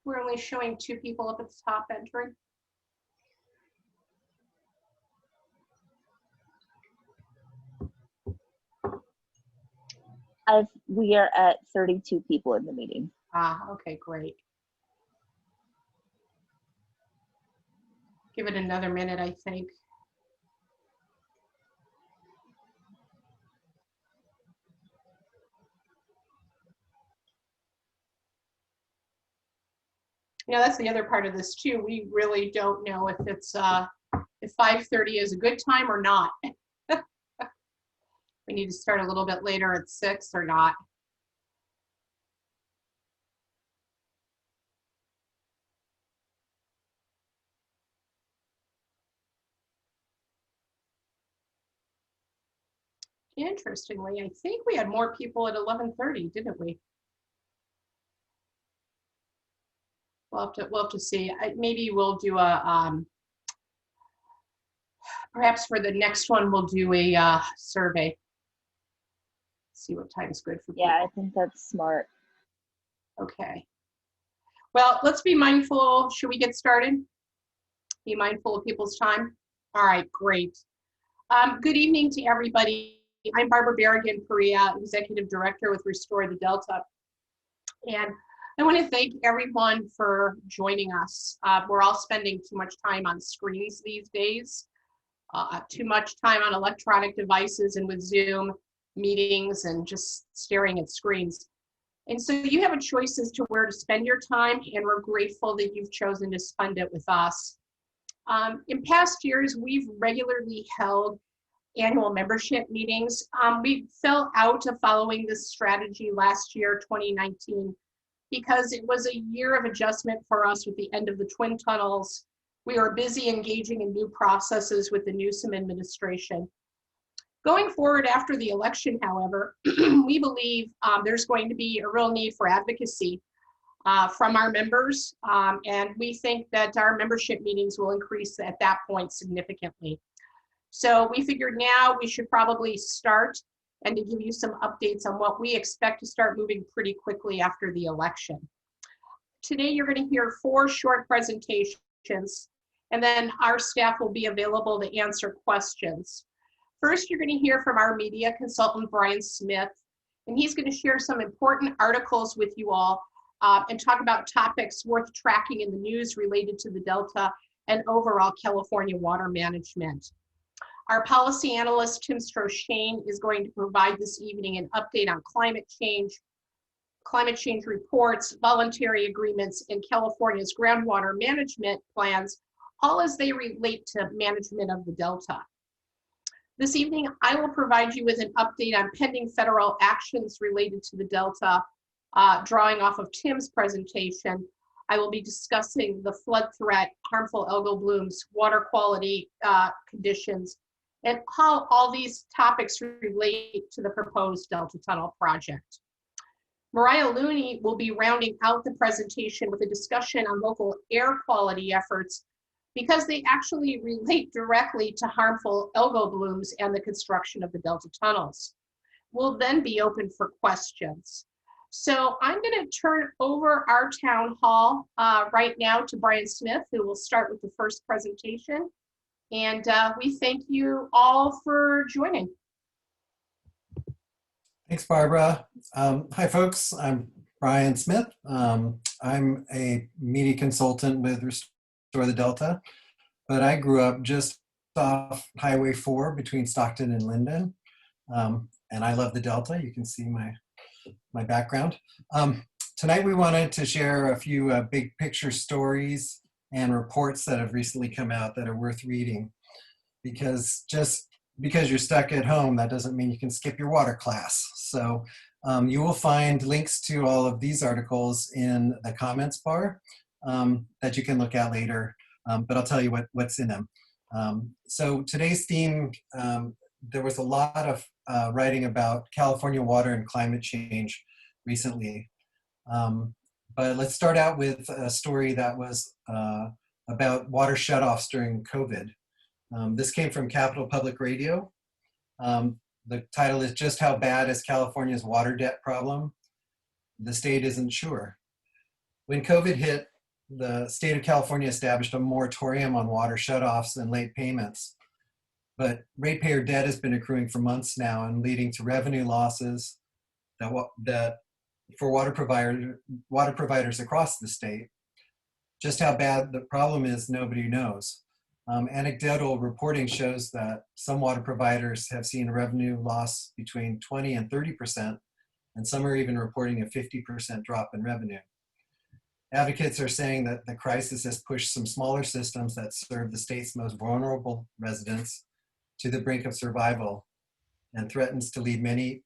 We're only showing 2 people up at the top entering. We are at 32 people in the meeting. Ah, okay, great. Give it another minute, I think. You know, that's the other part of this too. We really don't know if it's if 5:30 is a good time or not. We need to start a little bit later at 6 or not. Interestingly, I think we had more people at 11:30, didn't we? We'll have to see. Maybe we'll do a perhaps for the next one we'll do a survey. See what time is good for people. Yeah, I think that's smart. Okay. Well, let's be mindful. Should we get started? Be mindful of people's time. All right, great. Good evening to everybody. I'm Barbara Berrigan-Perea, Executive Director with Restore the Delta. And I want to thank everyone for joining us. We're all spending too much time on screens these days, too much time on electronic devices and with Zoom meetings and just staring at screens. And so you have a choice as to where to spend your time, and we're grateful that you've chosen to spend it with us. In past years, we've regularly held annual membership meetings. We fell out of following this strategy last year, 2019, because it was a year of adjustment for us with the end of the twin tunnels. We were busy engaging in new processes with the Newsom administration. Going forward after the election, however, we believe there's going to be a real need for advocacy from our members, and we think that our membership meetings will increase at that point significantly. So we figured now we should probably start and to give you some updates on what we expect to start moving pretty quickly after the election. Today you're going to hear 4 short presentations, and then our staff will be available to answer questions. First, you're going to hear from our media consultant, Brian Smith, and he's going to share some important articles with you all and talk about topics worth tracking in the news related to the Delta and overall California water management. Our policy analyst, Tim Stroshane, is going to provide this evening an update on climate change reports, voluntary agreements, and California's groundwater management plans, all as they relate to management of the Delta. This evening, I will provide you with an update on pending federal actions related to the Delta, drawing off of Tim's presentation. I will be discussing the flood threat, harmful algal blooms, water quality conditions, and how all these topics relate to the proposed Delta Tunnel project. Mariah Looney will be rounding out the presentation with a discussion on local air quality efforts because they actually relate directly to harmful algal blooms and the construction of the Delta tunnels. We'll then be open for questions. So I'm going to turn over our town hall right now to Brian Smith, who will start with the first presentation. And we thank you all for joining. Thanks, Barbara. Hi, folks. I'm Brian Smith. I'm a media consultant with Restore the Delta, but I grew up just off Highway 4 between Stockton and Linden, and I love the Delta. You can see my background. Tonight we wanted to share a few big picture stories and reports that have recently come out that are worth reading, because just because you're stuck at home, that doesn't mean you can skip your water class. So you will find links to all of these articles in the comments bar that you can look at later, but I'll tell you what's in them. So today's theme, there was a lot of writing about California water and climate change recently. But let's start out with a story that was about water shutoffs during COVID. This came from Capital Public Radio. The title is "Just How Bad is California's Water Debt Problem? The State Isn't Sure." When COVID hit, the state of California established a moratorium on water shutoffs and late payments. But ratepayer debt has been accruing for months now and leading to revenue losses that for water providers across the state. Just how bad the problem is, nobody knows. Anecdotal reporting shows that some water providers have seen a revenue loss between 20 and 30%, and some are even reporting a 50% drop in revenue. Advocates are saying that the crisis has pushed some smaller systems that serve the state's most vulnerable residents to the brink of survival and threatens to leave many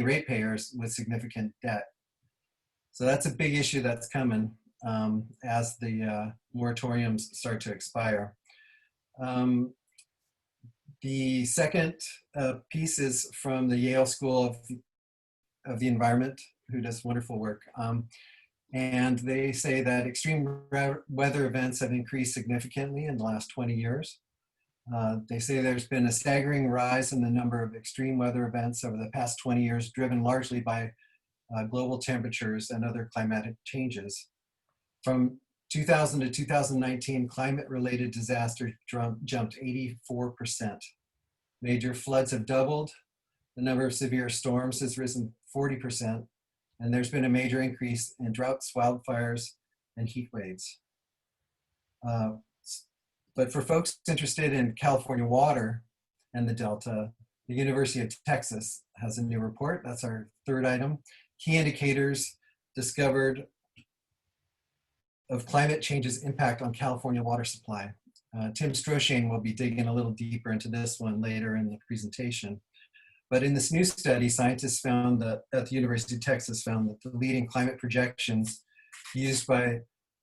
ratepayers with significant debt. So that's a big issue that's coming as the moratoriums start to expire. The second piece is from the Yale School of the Environment, who does wonderful work. And they say that extreme weather events have increased significantly in the last 20 years. They say there's been a staggering rise in the number of extreme weather events over the past 20 years, driven largely by global temperatures and other climatic changes. From 2000 to 2019, climate-related disasters jumped 84%. Major floods have doubled. The number of severe storms has risen 40%. And there's been a major increase in droughts, wildfires, and heat waves. But for folks interested in California water and the Delta, the University of Texas has a new report. That's our third item. Key indicators discovered of climate change's impact on California water supply. Tim Stroshane will be digging a little deeper into this one later in the presentation. But in this new study, scientists found that at the University of Texas found that the leading climate projections used by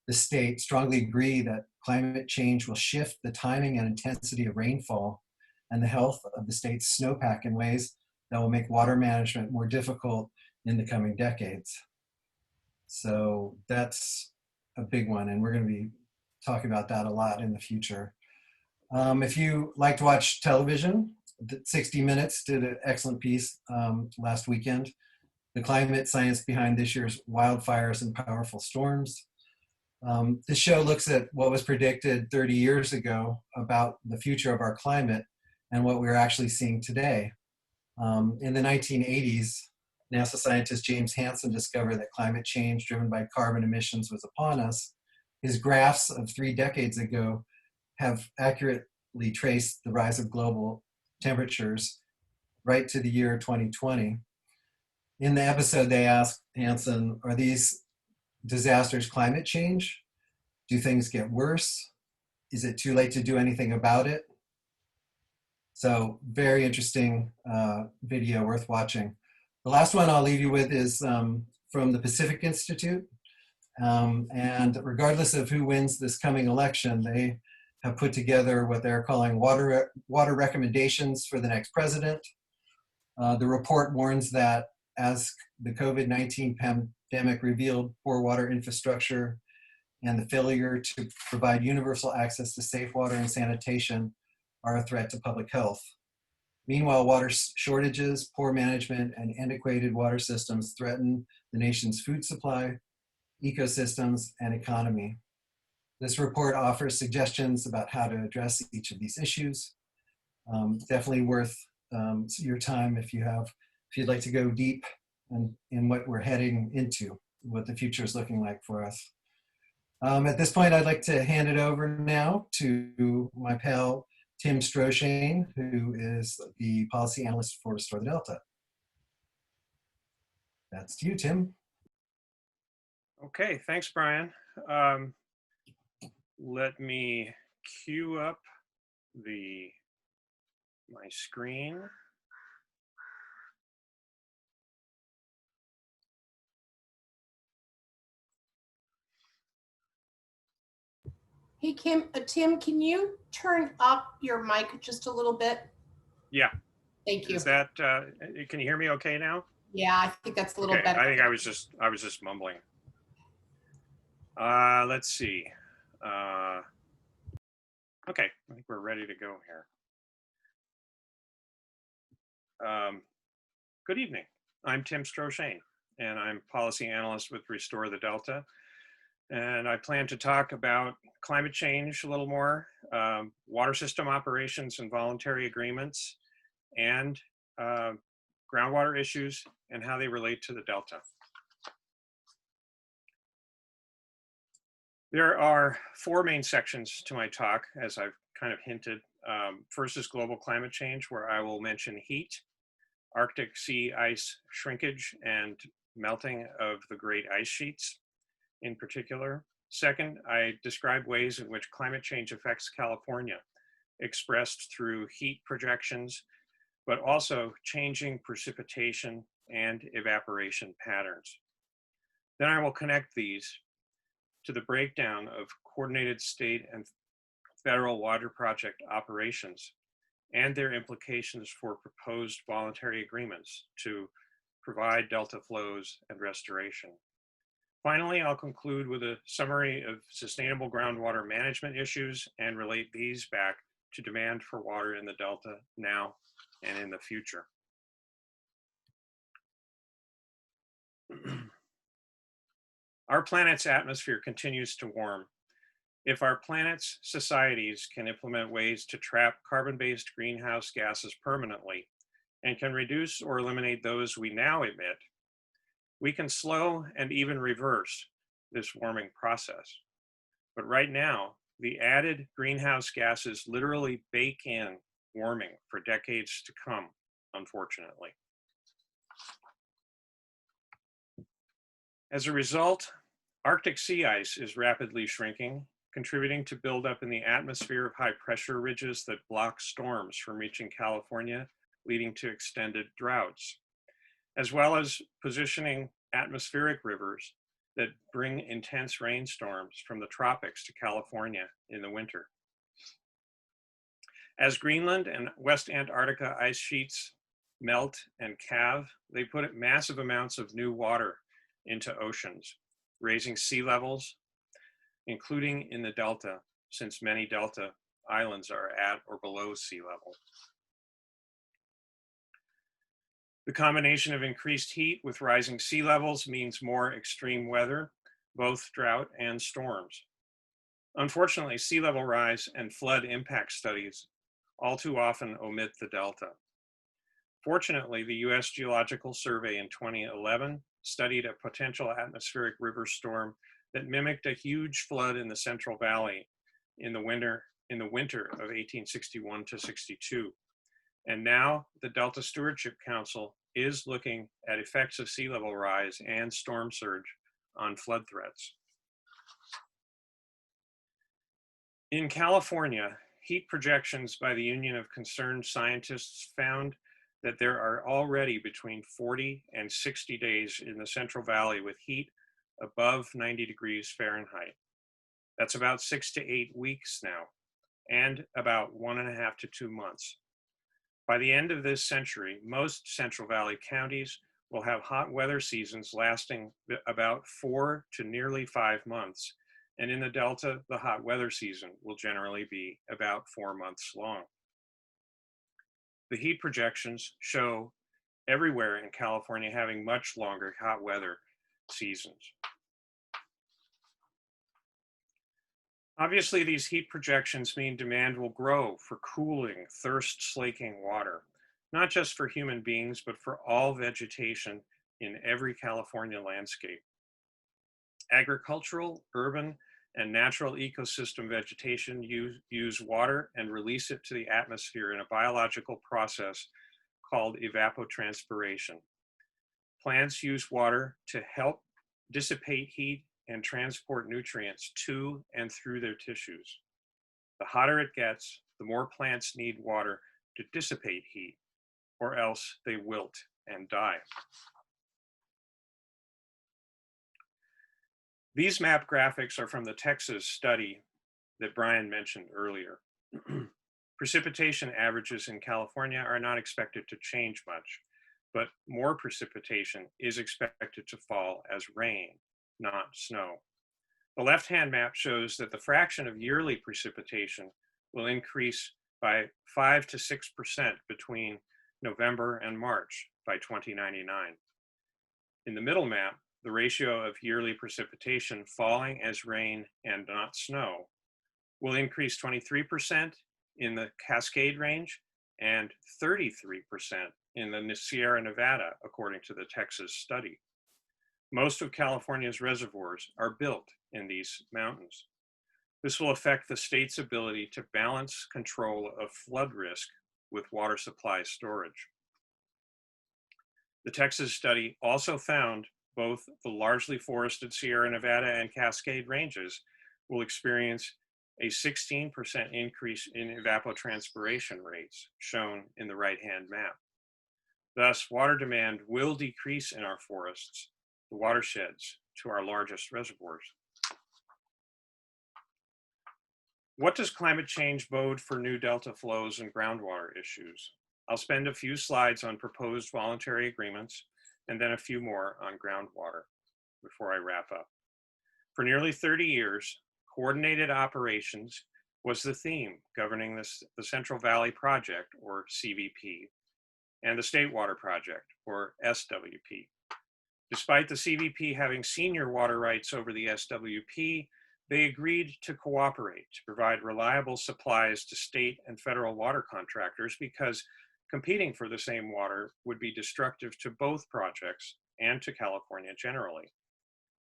the state strongly agree that climate change will shift the timing and intensity of rainfall and the health of the state's snowpack in ways that will make water management more difficult in the coming decades. So that's a big one, and we're going to be talking about that a lot in the future. If you like to watch television, 60 Minutes did an excellent piece last weekend. The climate science behind this year's wildfires and powerful storms. This show looks at what was predicted 30 years ago about the future of our climate and what we're actually seeing today. In the 1980s, NASA scientist James Hansen discovered that climate change driven by carbon emissions was upon us. His graphs of 3 decades ago have accurately traced the rise of global temperatures right to the year 2020. In the episode, they asked Hansen, are these disasters climate change? Do things get worse? Is it too late to do anything about it? So very interesting video, worth watching. The last one I'll leave you with is from the Pacific Institute. And regardless of who wins this coming election, they have put together what they're calling water recommendations for the next president. The report warns that as the COVID-19 pandemic revealed, poor water infrastructure and the failure to provide universal access to safe water and sanitation are a threat to public health. Meanwhile, water shortages, poor management, and antiquated water systems threaten the nation's food supply, ecosystems, and economy. This report offers suggestions about how to address each of these issues. Definitely worth your time if you'd like to go deep in what we're heading into, what the future is looking like for us. At this point, I'd like to hand it over now to my pal, Tim Stroshane, who is the policy analyst for Restore the Delta. That's to you, Tim. Okay, thanks, Brian. Let me queue up my screen. Hey, Tim, can you turn up your mic just a little bit? Yeah. Thank you. Is that, can you hear me okay now? Yeah, I think that's a little Okay, better. I think I was just mumbling. Let's see. Okay, I think we're ready to go here. Good evening. I'm Tim Stroshane, and I'm policy analyst with Restore the Delta. And I plan to talk about climate change a little more, water system operations and voluntary agreements, and groundwater issues and how they relate to the Delta. There are 4 main sections to my talk, as I've kind of hinted. First is global climate change, where I will mention heat, Arctic sea ice shrinkage and melting of the great ice sheets in particular. Second, I describe ways in which climate change affects California, expressed through heat projections, but also changing precipitation and evaporation patterns. Then I will connect these to the breakdown of coordinated state and federal water project operations and their implications for proposed voluntary agreements to provide delta flows and restoration. Finally, I'll conclude with a summary of sustainable groundwater management issues and relate these back to demand for water in the Delta now and in the future. Our planet's atmosphere continues to warm. If our planet's societies can implement ways to trap carbon-based greenhouse gases permanently and can reduce or eliminate those we now emit, we can slow and even reverse this warming process. But right now, the added greenhouse gases literally bake in warming for decades to come, unfortunately. As a result, Arctic sea ice is rapidly shrinking, contributing to buildup in the atmosphere of high pressure ridges that block storms from reaching California, leading to extended droughts, as well as positioning atmospheric rivers that bring intense rainstorms from the tropics to California in the winter. As Greenland and West Antarctica ice sheets melt and calve, they put massive amounts of new water into oceans, raising sea levels, including in the Delta, since many Delta islands are at or below sea level. The combination of increased heat with rising sea levels means more extreme weather, both drought and storms. Unfortunately, sea level rise and flood impact studies all too often omit the Delta. Fortunately, the US Geological Survey in 2011 studied a potential atmospheric river storm that mimicked a huge flood in the Central Valley in the winter of 1861 to 62. And now the Delta Stewardship Council is looking at effects of sea level rise and storm surge on flood threats. In California, heat projections by the Union of Concerned Scientists found that there are already between 40 and 60 days in the Central Valley with heat above 90 degrees Fahrenheit. That's about 6 to 8 weeks now, and about 1.5 to 2 months. By the end of this century, most Central Valley counties will have hot weather seasons lasting about 4 to nearly 5 months. And in the Delta, the hot weather season will generally be about 4 months long. The heat projections show everywhere in California having much longer hot weather seasons. Obviously, these heat projections mean demand will grow for cooling, thirst-slaking water, not just for human beings, but for all vegetation in every California landscape. Agricultural, urban, and natural ecosystem vegetation use water and release it to the atmosphere in a biological process called evapotranspiration. Plants use water to help dissipate heat and transport nutrients to and through their tissues. The hotter it gets, the more plants need water to dissipate heat, or else they wilt and die. These map graphics are from the Texas study that Brian mentioned earlier. Precipitation averages in California are not expected to change much. but more precipitation is expected to fall as rain, not snow. The left-hand map shows that the fraction of yearly precipitation will increase by 5 to 6% between November and March by 2099. In the middle map, the ratio of yearly precipitation falling as rain and not snow will increase 23% in the Cascade Range and 33% in the Sierra Nevada, according to the Texas study. Most of California's reservoirs are built in these mountains. This will affect the state's ability to balance control of flood risk with water supply storage. The Texas study also found both the largely forested Sierra Nevada and Cascade Ranges will experience a 16% increase in evapotranspiration rates, shown in the right-hand map. Thus, water demand will decrease in our forests, the watersheds to our largest reservoirs. What does climate change bode for new delta flows and groundwater issues? I'll spend a few slides on proposed voluntary agreements and then a few more on groundwater before I wrap up. For nearly 30 years, coordinated operations was the theme governing the Central Valley Project, or CVP, and the State Water Project, or SWP. Despite the CVP having senior water rights over the SWP, they agreed to cooperate to provide reliable supplies to state and federal water contractors because competing for the same water would be destructive to both projects and to California generally.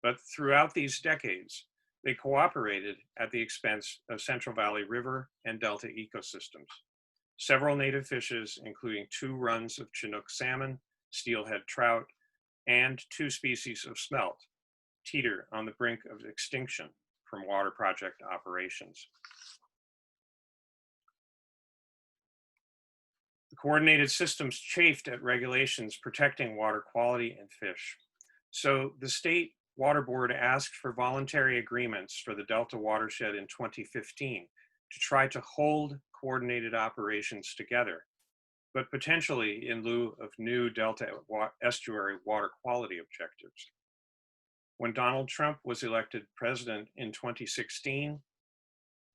But throughout these decades, they cooperated at the expense of Central Valley River and Delta ecosystems. Several native fishes, including 2 runs of Chinook salmon, steelhead trout, and 2 species of smelt, teeter on the brink of extinction from water project operations. The coordinated systems chafed at regulations protecting water quality and fish. So the State Water Board asked for voluntary agreements for the Delta watershed in 2015 to try to hold coordinated operations together, but potentially in lieu of new Delta estuary water quality objectives. When Donald Trump was elected president in 2016,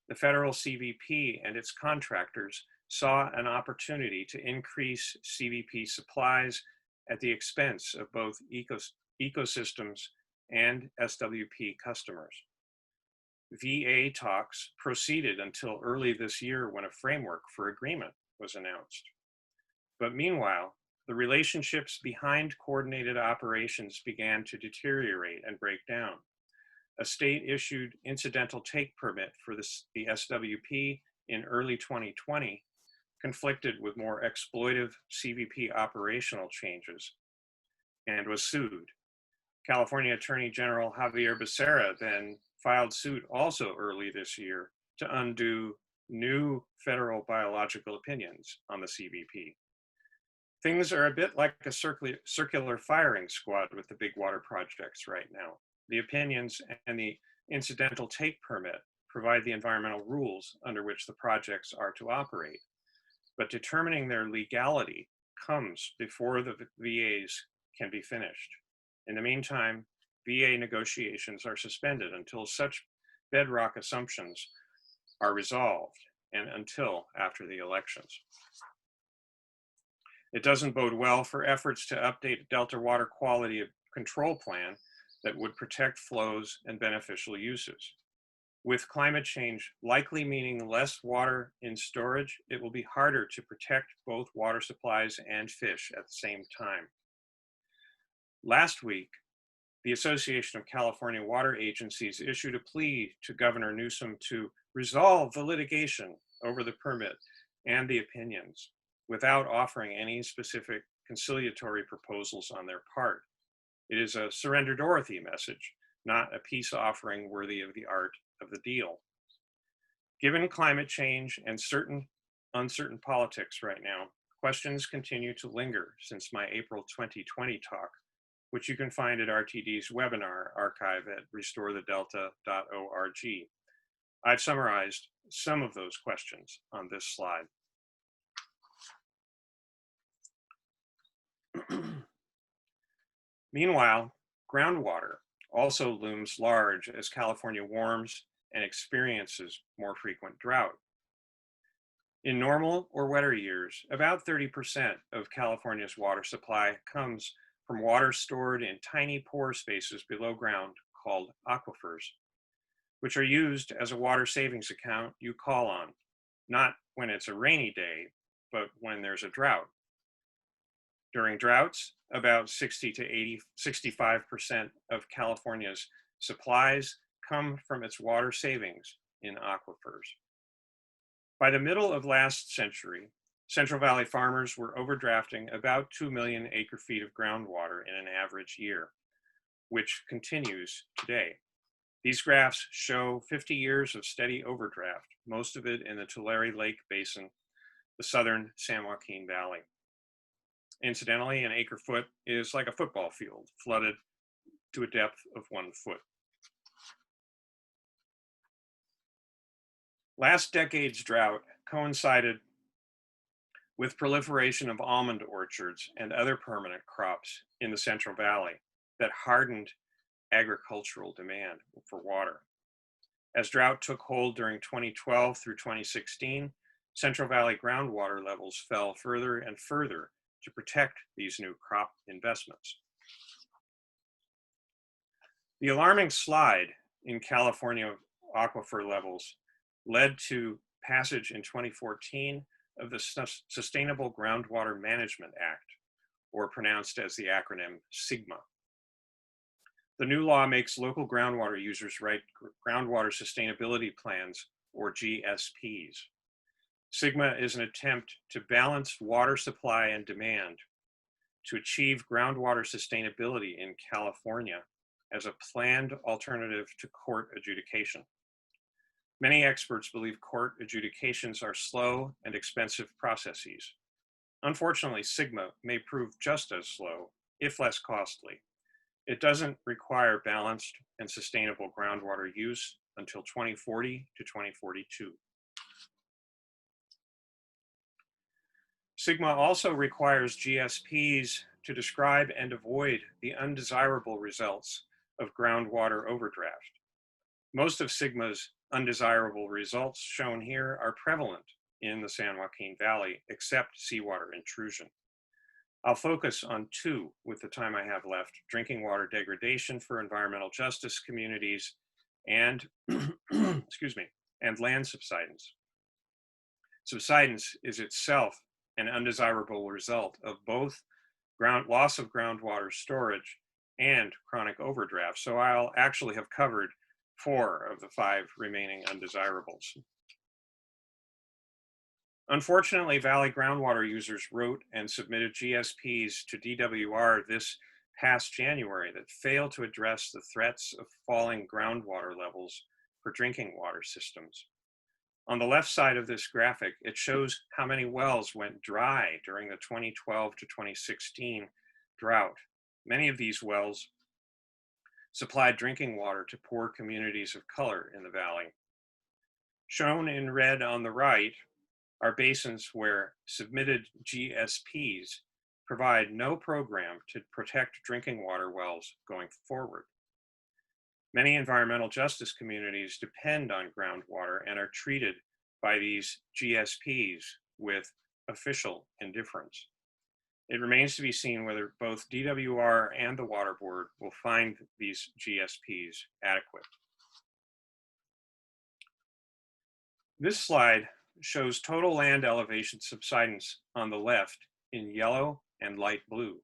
the federal CVP and its contractors saw an opportunity to increase CVP supplies at the expense of both ecosystems and SWP customers. VA talks proceeded until early this year when a framework for agreement was announced. But meanwhile, the relationships behind coordinated operations began to deteriorate and break down. A state-issued incidental take permit for the SWP in early 2020 conflicted with more exploitive CVP operational changes and was sued. California Attorney General Javier Becerra then filed suit also early this year to undo new federal biological opinions on the CVP. Things are a bit like a circular firing squad with the big water projects right now. The opinions and the incidental take permit provide the environmental rules under which the projects are to operate, but determining their legality comes before the VAs can be finished. In the meantime, VA negotiations are suspended until such bedrock assumptions are resolved and until after the elections. It doesn't bode well for efforts to update Delta Water Quality Control Plan that would protect flows and beneficial uses. With climate change likely meaning less water in storage, it will be harder to protect both water supplies and fish at the same time. Last week, the Association of California Water Agencies issued a plea to Governor Newsom to resolve the litigation over the permit and the opinions without offering any specific conciliatory proposals on their part. It is a surrender Dorothy message, not a peace offering worthy of the art of the deal. Given climate change and uncertain politics right now, questions continue to linger since my April 2020 talk, which you can find at RTD's webinar archive at restorethedelta.org. I've summarized some of those questions on this slide. Meanwhile, groundwater also looms large as California warms and experiences more frequent drought. In normal or wetter years, about 30% of California's water supply comes from water stored in tiny pore spaces below ground called aquifers, which are used as a water savings account you call on, not when it's a rainy day, but when there's a drought. During droughts, about 60 to 65% of California's supplies come from its water savings in aquifers. By the middle of last century, Central Valley farmers were overdrafting about 2 million acre-feet of groundwater in an average year, which continues today. These graphs show 50 years of steady overdraft, most of it in the Tulare Lake Basin, the southern San Joaquin Valley. Incidentally, an acre-foot is like a football field, flooded to a depth of 1 foot. Last decade's drought coincided with proliferation of almond orchards and other permanent crops in the Central Valley that hardened agricultural demand for water. As drought took hold during 2012 through 2016, Central Valley groundwater levels fell further and further to protect these new crop investments. The alarming slide in California aquifer levels led to passage in 2014 of the Sustainable Groundwater Management Act, or pronounced as the acronym SGMA. The new law makes local groundwater users write groundwater sustainability plans, or GSPs. SGMA is an attempt to balance water supply and demand to achieve groundwater sustainability in California as a planned alternative to court adjudication. Many experts believe court adjudications are slow and expensive processes. Unfortunately, SGMA may prove just as slow, if less costly. It doesn't require balanced and sustainable groundwater use until 2040 to 2042. SGMA also requires GSPs to describe and avoid the undesirable results of groundwater overdraft. Most of SGMA's undesirable results shown here are prevalent in the San Joaquin Valley, except seawater intrusion. I'll focus on two with the time I have left: drinking water degradation for environmental justice communities and, excuse me, and land subsidence. Subsidence is itself an undesirable result of both loss of groundwater storage and chronic overdraft. So I'll actually have covered 4 of the 5 remaining undesirables. Unfortunately, Valley groundwater users wrote and submitted GSPs to DWR this past January that failed to address the threats of falling groundwater levels for drinking water systems. On the left side of this graphic, it shows how many wells went dry during the 2012 to 2016 drought. Many of these wells supplied drinking water to poor communities of color in the valley. Shown in red on the right are basins where submitted GSPs provide no program to protect drinking water wells going forward. Many environmental justice communities depend on groundwater and are treated by these GSPs with official indifference. It remains to be seen whether both DWR and the Water Board will find these GSPs adequate. This slide shows total land elevation subsidence on the left in yellow and light blue.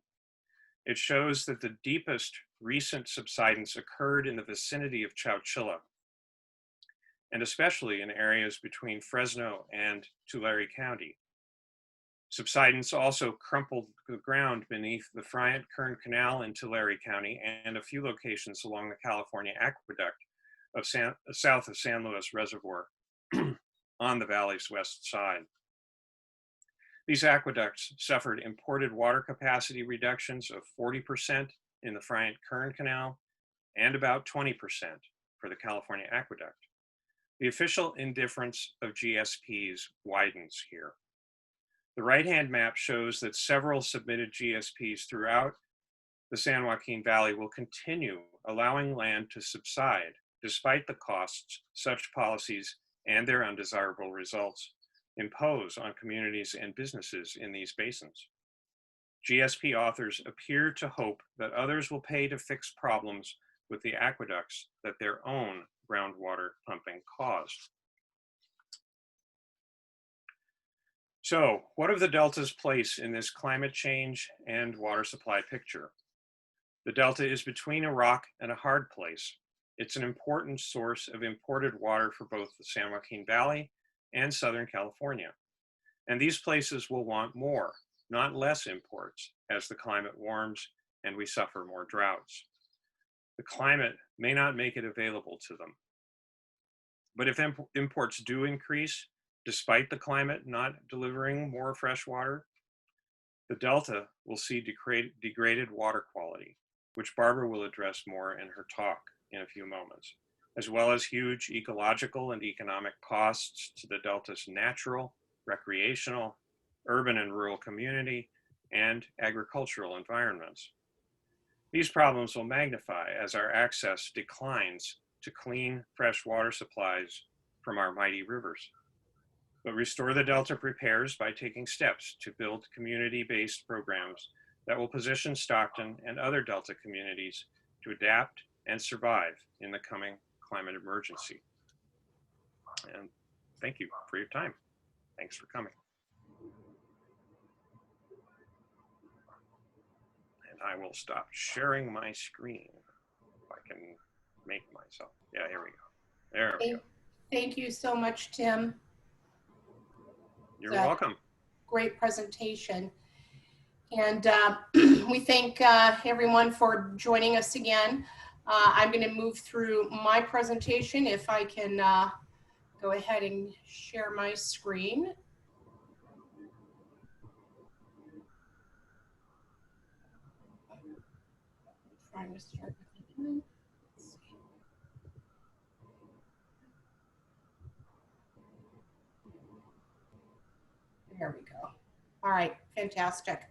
It shows that the deepest recent subsidence occurred in the vicinity of Chowchilla, and especially in areas between Fresno and Tulare County. Subsidence also crumpled the ground beneath the Friant-Kern Canal in Tulare County and a few locations along the California Aqueduct of south of San Luis Reservoir on the valley's west side. These aqueducts suffered imported water capacity reductions of 40% in the Friant-Kern Canal and about 20% for the California Aqueduct. The official indifference of GSPs widens here. The right-hand map shows that several submitted GSPs throughout the San Joaquin Valley will continue allowing land to subside despite the costs such policies and their undesirable results impose on communities and businesses in these basins. GSP authors appear to hope that others will pay to fix problems with the aqueducts that their own groundwater pumping caused. So, what of the Delta's place in this climate change and water supply picture? The Delta is between a rock and a hard place. It's an important source of imported water for both the San Joaquin Valley and Southern California. And these places will want more, not less imports, as the climate warms and we suffer more droughts. The climate may not make it available to them. But if imports do increase, despite the climate not delivering more fresh water, the Delta will see degraded water quality, which Barbara will address more in her talk in a few moments, as well as huge ecological and economic costs to the Delta's natural, recreational, urban and rural community, and agricultural environments. These problems will magnify as our access declines to clean, fresh water supplies from our mighty rivers. But Restore the Delta prepares by taking steps to build community-based programs that will position Stockton and other Delta communities to adapt and survive in the coming climate emergency. And thank you for your time. Thanks for coming. And I will stop sharing my screen if I can make myself. Yeah, here we go. There we go. Thank you so much, Tim. You're welcome. Great presentation. And we thank everyone for joining us again. I'm going to move through my presentation. If I can go ahead and share my screen. Trying to start with it. Let's see. There we go. All right, fantastic.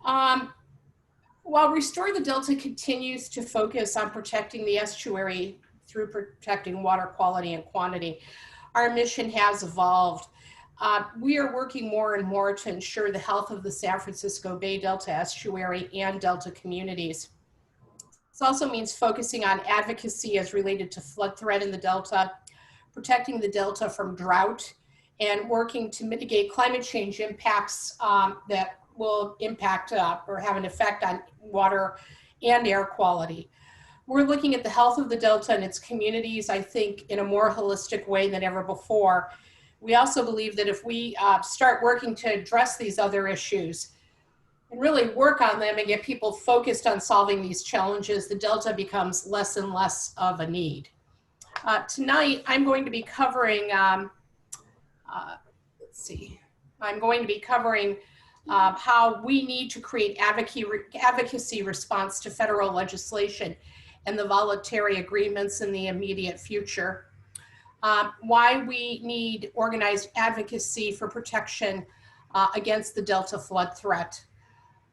While Restore the Delta continues to focus on protecting the estuary through protecting water quality and quantity, our mission has evolved. We are working more and more to ensure the health of the San Francisco Bay Delta estuary and Delta communities. This also means focusing on advocacy as related to flood threat in the Delta, protecting the Delta from drought, and working to mitigate climate change impacts that will impact or have an effect on water and air quality. We're looking at the health of the Delta and its communities, I think, in a more holistic way than ever before. We also believe that if we start working to address these other issues and really work on them and get people focused on solving these challenges, the Delta becomes less and less of a need. Tonight, I'm going to be covering, I'm going to be covering how we need to create advocacy response to federal legislation and the voluntary agreements in the immediate future. Why we need organized advocacy for protection against the Delta flood threat.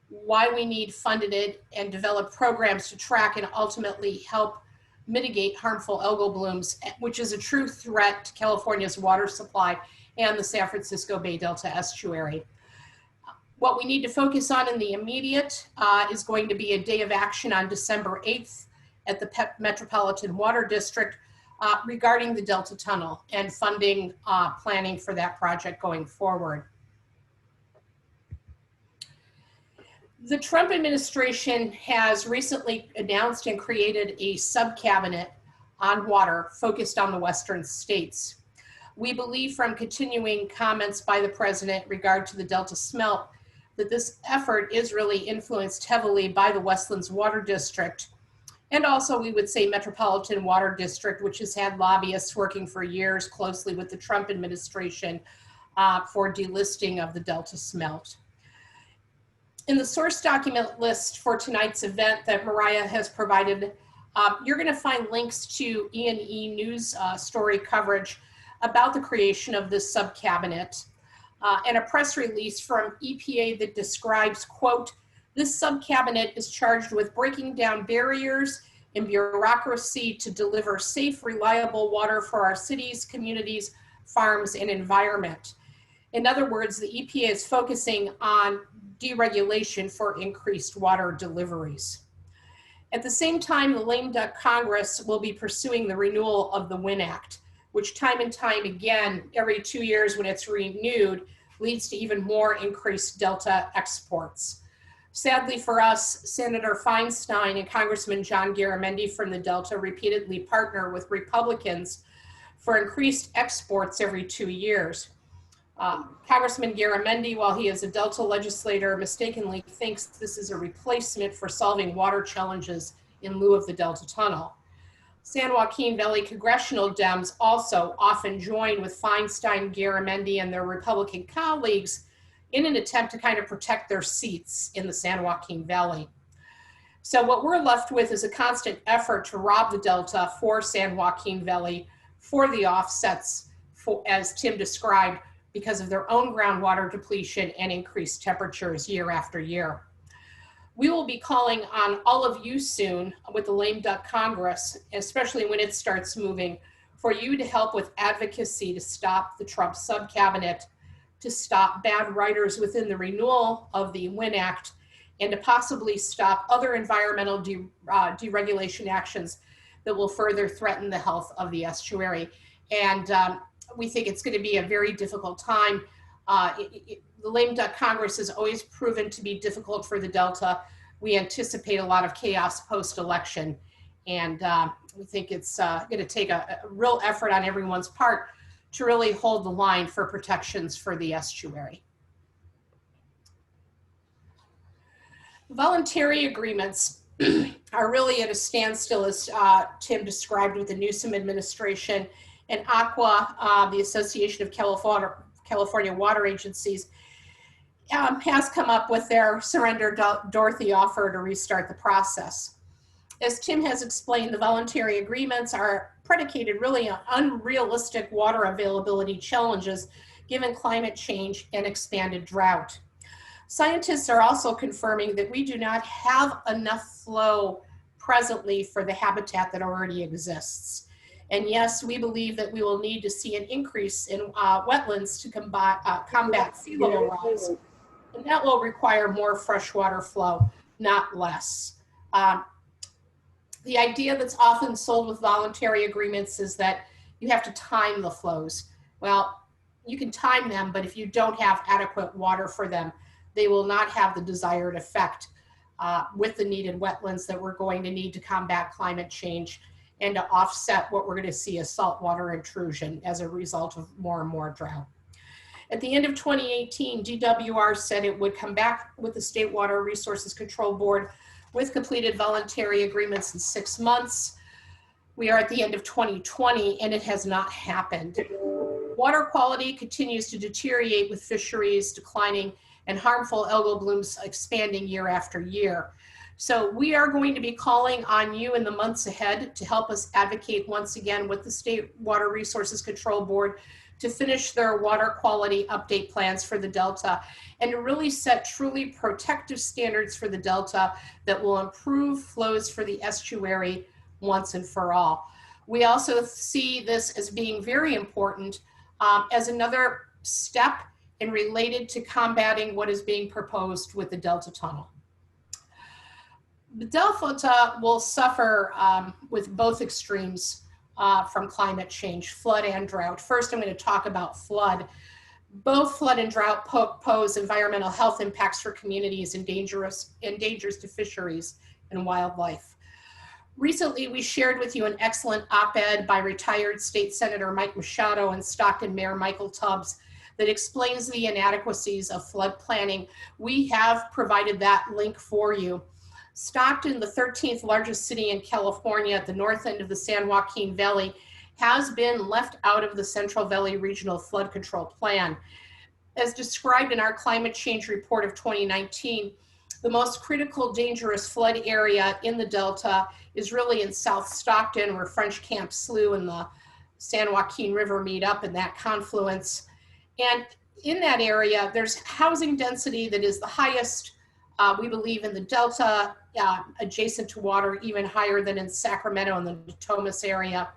Why we need funded and developed programs to track and ultimately help mitigate harmful algal blooms, which is a true threat to California's water supply and the San Francisco Bay Delta estuary. What we need to focus on in the immediate is going to be a day of action on December 8th at the Metropolitan Water District regarding the Delta Tunnel and funding planning for that project going forward. The Trump administration has recently announced and created a sub-cabinet on water focused on the Western states. We believe from continuing comments by the president regard to the Delta smelt that this effort is really influenced heavily by the Westlands Water District. And also we would say Metropolitan Water District, which has had lobbyists working for years closely with the Trump administration for delisting of the Delta smelt. In the source document list for tonight's event that Mariah has provided, you're gonna find links to E&E News story coverage about the creation of this sub-cabinet and a press release from EPA that describes, quote, This sub-cabinet is charged with breaking down barriers and bureaucracy to deliver safe, reliable water for our cities, communities, farms, and environment. In other words, the EPA is focusing on deregulation for increased water deliveries. At the same time, the Lame Duck Congress will be pursuing the renewal of the WIN Act, which time and time again, every 2 years when it's renewed, leads to even more increased Delta exports. Sadly for us, Senator Feinstein and Congressman John Garamendi from the Delta repeatedly partner with Republicans for increased exports every 2 years. Congressman Garamendi, while he is a Delta legislator, mistakenly thinks this is a replacement for solving water challenges in lieu of the Delta Tunnel. San Joaquin Valley congressional Dems also often join with Feinstein, Garamendi, and their Republican colleagues in an attempt to kind of protect their seats in the San Joaquin Valley. So what we're left with is a constant effort to rob the Delta for San Joaquin Valley for the offsets, as Tim described, because of their own groundwater depletion and increased temperatures year after year. We will be calling on all of you soon with the Lame Duck Congress, especially when it starts moving, for you to help with advocacy to stop the Trump sub-cabinet, to stop bad writers within the renewal of the WIN Act, and to possibly stop other environmental deregulation actions that will further threaten the health of the estuary. And we think it's going to be a very difficult time. The Lame Duck Congress has always proven to be difficult for the Delta. We anticipate a lot of chaos post-election, and we think it's going to take a real effort on everyone's part to really hold the line for protections for the estuary. Voluntary agreements are really at a standstill, as Tim described, with the Newsom administration, and ACWA, the Association of California Water Agencies, has come up with their Surrender Dorothy offer to restart the process. As Tim has explained, the voluntary agreements are predicated really on unrealistic water availability challenges given climate change and expanded drought. Scientists are also confirming that we do not have enough flow presently for the habitat that already exists. And yes, we believe that we will need to see an increase in wetlands to combat sea level rise. And that will require more freshwater flow, not less. The idea that's often sold with voluntary agreements is that you have to time the flows. Well, you can time them, but if you don't have adequate water for them, they will not have the desired effect with the needed wetlands that we're going to need to combat climate change and to offset what we're going to see as saltwater intrusion as a result of more and more drought. At the end of 2018, DWR said it would come back with the State Water Resources Control Board with completed voluntary agreements in 6 months. We are at the end of 2020 and it has not happened. Water quality continues to deteriorate with fisheries declining and harmful algal blooms expanding year after year. So we are going to be calling on you in the months ahead to help us advocate once again with the State Water Resources Control Board to finish their water quality update plans for the Delta and to really set truly protective standards for the Delta that will improve flows for the estuary once and for all. We also see this as being very important as another step and related to combating what is being proposed with the Delta Tunnel. The Delta will suffer with both extremes from climate change, flood and drought. First, I'm going to talk about flood. Both flood and drought pose environmental health impacts for communities and dangers to fisheries and wildlife. Recently, we shared with you an excellent op-ed by retired State Senator Mike Machado and Stockton Mayor Michael Tubbs that explains the inadequacies of flood planning. We have provided that link for you. Stockton, the 13th largest city in California at the north end of the San Joaquin Valley, has been left out of the Central Valley Regional Flood Control Plan. As described in our climate change report of 2019, the most critical dangerous flood area in the Delta is really in South Stockton, where French Camp Slough and the San Joaquin River meet up in that confluence. And in that area, there's housing density that is the highest We believe in the Delta, adjacent to water, even higher than in Sacramento and the Natomas area.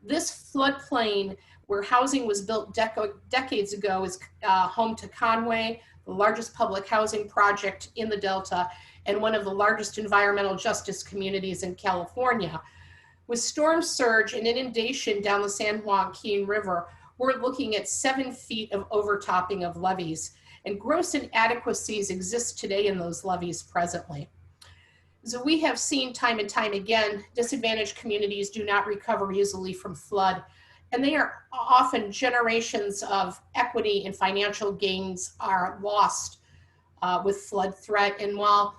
This floodplain where housing was built decades ago is home to Conway, the largest public housing project in the Delta, and one of the largest environmental justice communities in California. With storm surge and inundation down the San Joaquin River, we're looking at 7 feet of overtopping of levees, and gross inadequacies exist today in those levees presently. So we have seen time and time again, disadvantaged communities do not recover easily from flood, and they are often generations of equity and financial gains are lost with flood threat. And while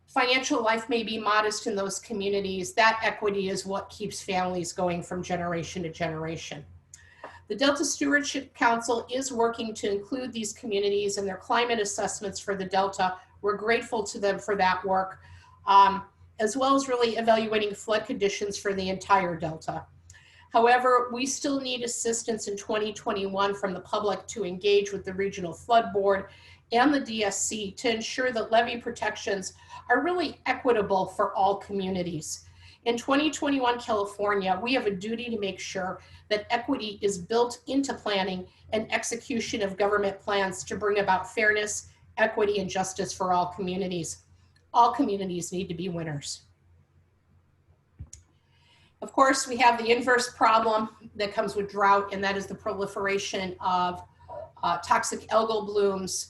financial life may be modest in those communities, that equity is what keeps families going from generation to generation. The Delta Stewardship Council is working to include these communities in their climate assessments for the Delta. We're grateful to them for that work, as well as really evaluating flood conditions for the entire Delta. However, we still need assistance in 2021 from the public to engage with the Regional Flood Board and the DSC to ensure that levee protections are really equitable for all communities. In 2021 California, we have a duty to make sure that equity is built into planning and execution of government plans to bring about fairness, equity, and justice for all communities. All communities need to be winners. Of course, we have the inverse problem that comes with drought, and that is the proliferation of toxic algal blooms,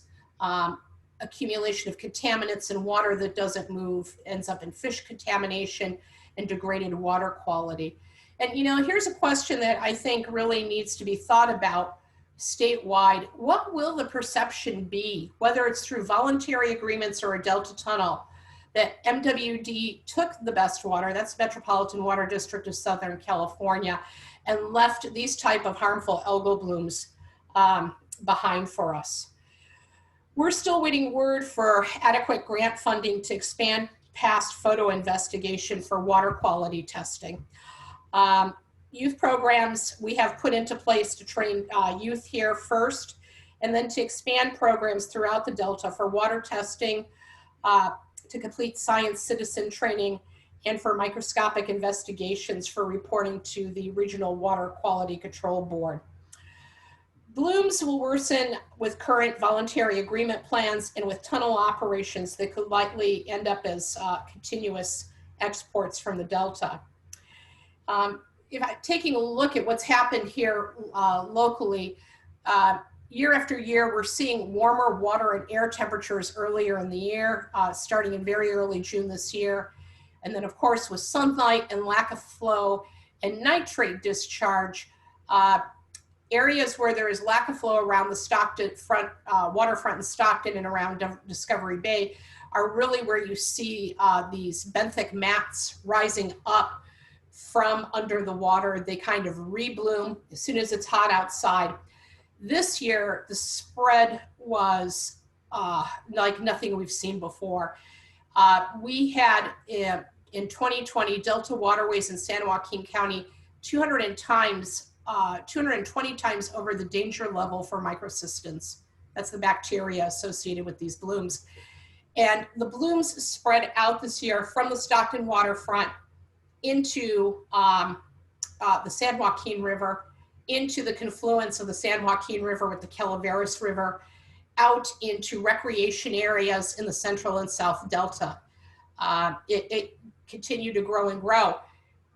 accumulation of contaminants in water that doesn't move, ends up in fish contamination and degraded water quality. And you know, here's a question that I think really needs to be thought about statewide. What will the perception be, whether it's through voluntary agreements or a Delta tunnel, that MWD took the best water, that's Metropolitan Water District of Southern California, and left these type of harmful algal blooms behind for us? We're still waiting word for adequate grant funding to expand past photo investigation for water quality testing. Youth programs we have put into place to train youth here first, and then to expand programs throughout the Delta for water testing, to complete science citizen training, and for microscopic investigations for reporting to the Regional Water Quality Control Board. Blooms will worsen with current voluntary agreement plans and with tunnel operations that could likely end up as continuous exports from the Delta. Taking a look at what's happened here locally, year after year, we're seeing warmer water and air temperatures earlier in the year, starting in very early June this year. And then of course, with sunlight and lack of flow and nitrate discharge, areas where there is lack of flow around the Stockton waterfront in Stockton and around Discovery Bay are really where you see these benthic mats rising up from under the water. They kind of rebloom as soon as it's hot outside. This year, the spread was like nothing we've seen before. We had in 2020, Delta Waterways in San Joaquin County 220 times over the danger level for microcystins. That's the bacteria associated with these blooms. And the blooms spread out this year from the Stockton waterfront into the San Joaquin River, into the confluence of the San Joaquin River with the Calaveras River, out into recreation areas in the Central and South Delta. It continued to grow and grow.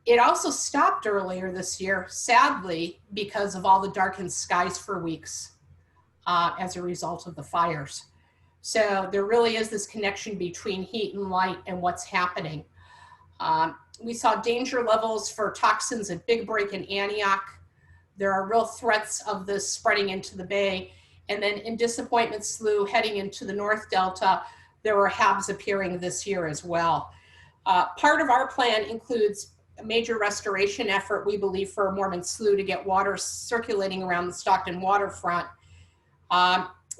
It also stopped earlier this year, sadly, because of all the darkened skies for weeks as a result of the fires. So there really is this connection between heat and light and what's happening. We saw danger levels for toxins at Big Break and Antioch. There are real threats of this spreading into the bay. And then in Disappointment Slough, heading into the North Delta, there were HABs appearing this year as well. Part of our plan includes a major restoration effort, we believe, for Mormon Slough to get water circulating around the Stockton waterfront.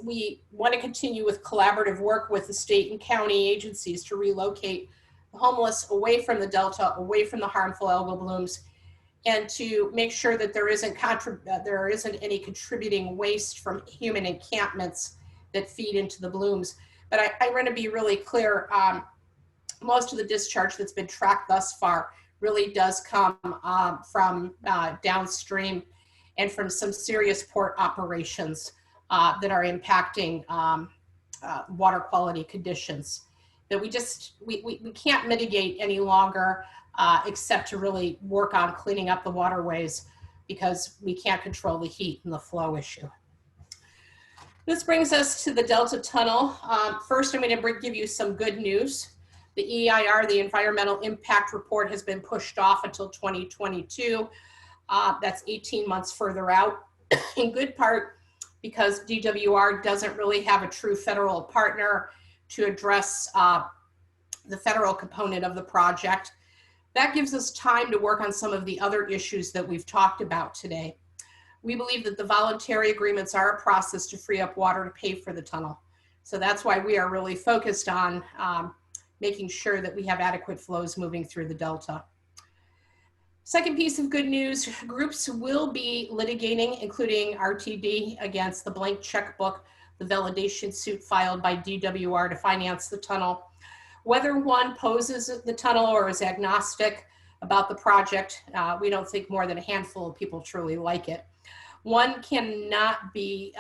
We want to continue with collaborative work with the state and county agencies to relocate the homeless away from the Delta, away from the harmful algal blooms, and to make sure that there isn't any contributing waste from human encampments that feed into the blooms. But I want to be really clear. Most of the discharge that's been tracked thus far really does come from downstream and from some serious port operations that are impacting water quality conditions that we can't mitigate any longer except to really work on cleaning up the waterways because we can't control the heat and the flow issue. This brings us to the Delta Tunnel. First, I'm going to give you some good news. The EIR, the Environmental Impact Report, has been pushed off until 2022. That's 18 months further out, in good part because DWR doesn't really have a true federal partner to address the federal component of the project. That gives us time to work on some of the other issues that we've talked about today. We believe that the voluntary agreements are a process to free up water to pay for the tunnel. So that's why we are really focused on making sure that we have adequate flows moving through the Delta. Second piece of good news, groups will be litigating, including RTD, against the blank checkbook, the validation suit filed by DWR to finance the tunnel. Whether one poses the tunnel or is agnostic about the project, we don't think more than a handful of people truly like it. One cannot be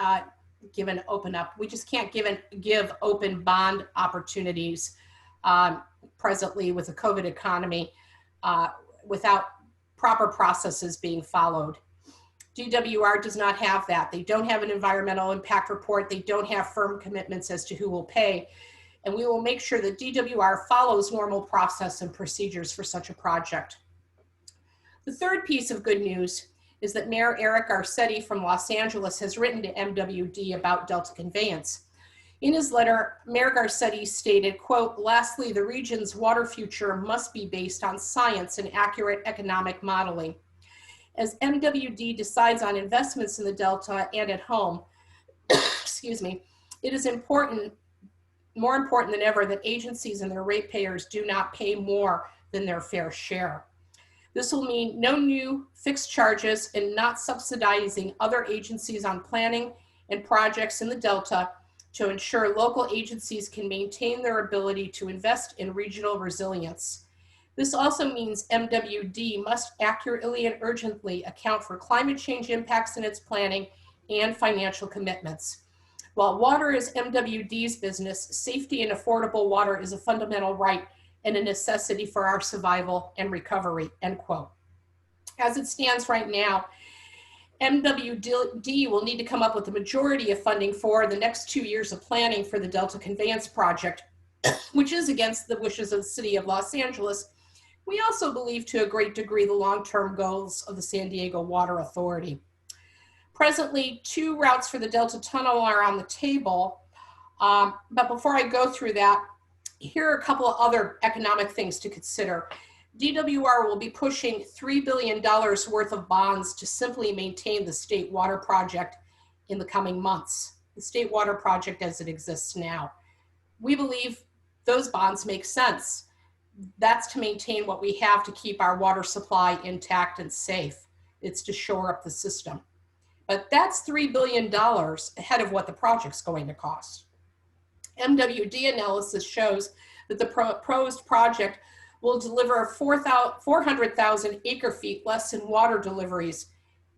given open up. We just can't give open bond opportunities presently with the COVID economy without proper processes being followed. DWR does not have that. They don't have an environmental impact report. They don't have firm commitments as to who will pay. And we will make sure that DWR follows normal process and procedures for such a project. The third piece of good news is that Mayor Eric Garcetti from Los Angeles has written to MWD about Delta Conveyance. In his letter, Mayor Garcetti stated, quote, "Lastly, the region's water future must be based on science and accurate economic modeling. As MWD decides on investments in the Delta and at home, excuse me, it is more important than ever that agencies and their ratepayers do not pay more than their fair share. This will mean no new fixed charges and not subsidizing other agencies on planning and projects in the Delta to ensure local agencies can maintain their ability to invest in regional resilience. This also means MWD must accurately and urgently account for climate change impacts in its planning and financial commitments. While water is MWD's business, safety and affordable water is a fundamental right and a necessity for our survival and recovery," end quote. As it stands right now, MWD will need to come up with the majority of funding for the next 2 years of planning for the Delta Conveyance project, which is against the wishes of the city of Los Angeles. We also believe to a great degree the long-term goals of the San Diego Water Authority. Presently, 2 routes for the Delta Tunnel are on the table, but before I go through that, here are a couple of other economic things to consider. DWR will be pushing $3 billion worth of bonds to simply maintain the state water project in the coming months, the state water project as it exists now. We believe those bonds make sense. That's to maintain what we have to keep our water supply intact and safe. It's to shore up the system. But that's $3 billion ahead of what the project's going to cost. MWD analysis shows that the proposed project will deliver 400,000 acre feet less in water deliveries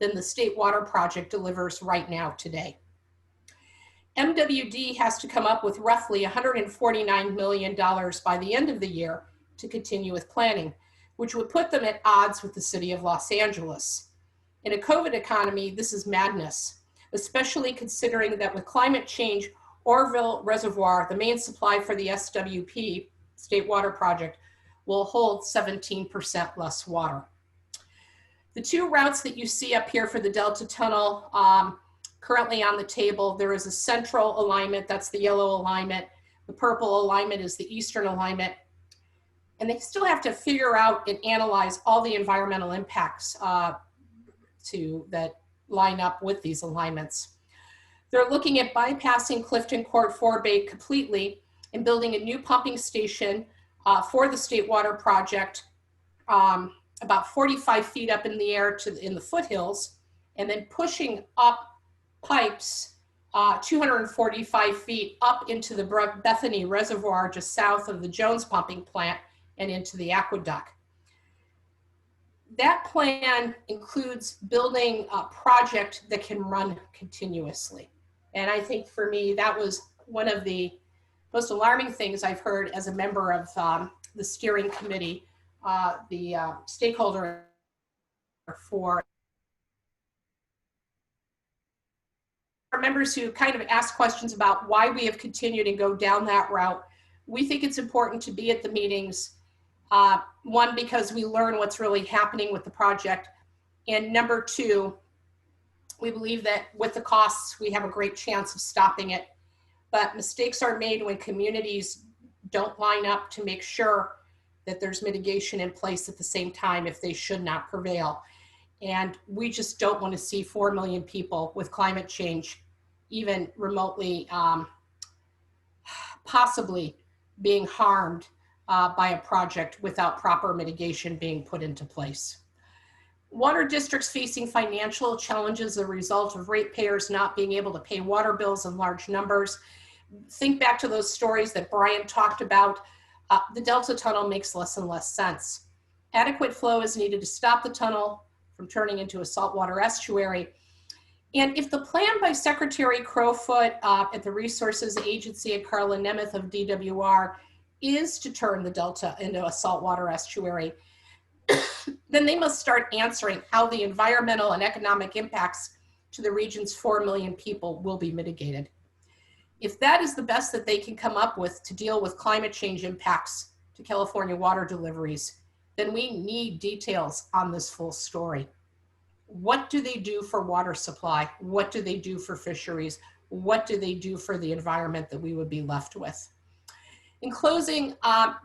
than the state water project delivers right now today. MWD has to come up with roughly $149 million by the end of the year to continue with planning, which would put them at odds with the city of Los Angeles. In a COVID economy, this is madness, especially considering that with climate change, Oroville Reservoir, the main supply for the SWP, State Water Project, will hold 17% less water. The 2 routes that you see up here for the Delta Tunnel, currently on the table, there is a central alignment, that's the yellow alignment. The purple alignment is the eastern alignment. And they still have to figure out and analyze all the environmental impacts that line up with these alignments. They're looking at bypassing Clifton Court 4 Bay completely and building a new pumping station for the State Water Project about 45 feet up in the air in the foothills, and then pushing up pipes 245 feet up into the Brook Bethany Reservoir just south of the Jones pumping plant and into the aqueduct. That plan includes building a project that can run continuously. And I think for me, that was one of the most alarming things I've heard as a member of the steering committee, the stakeholder for our members who kind of ask questions about why we have continued and go down that route. We think it's important to be at the meetings. One, because we learn what's really happening with the project. And number two, we believe that with the costs, we have a great chance of stopping it. But mistakes are made when communities don't line up to make sure that there's mitigation in place at the same time if they should not prevail. And we just don't want to see 4 million people with climate change even remotely possibly being harmed by a project without proper mitigation being put into place. Water districts facing financial challenges as a result of ratepayers not being able to pay water bills in large numbers. Think back to those stories that Brian talked about. The Delta Tunnel makes less and less sense. Adequate flow is needed to stop the tunnel from turning into a saltwater estuary. And if the plan by Secretary Crowfoot at the Resources Agency and Carla Nemeth of DWR is to turn the Delta into a saltwater estuary, then they must start answering how the environmental and economic impacts to the region's 4 million people will be mitigated. If that is the best that they can come up with to deal with climate change impacts to California water deliveries, then we need details on this full story. What do they do for water supply? What do they do for fisheries? What do they do for the environment that we would be left with? In closing,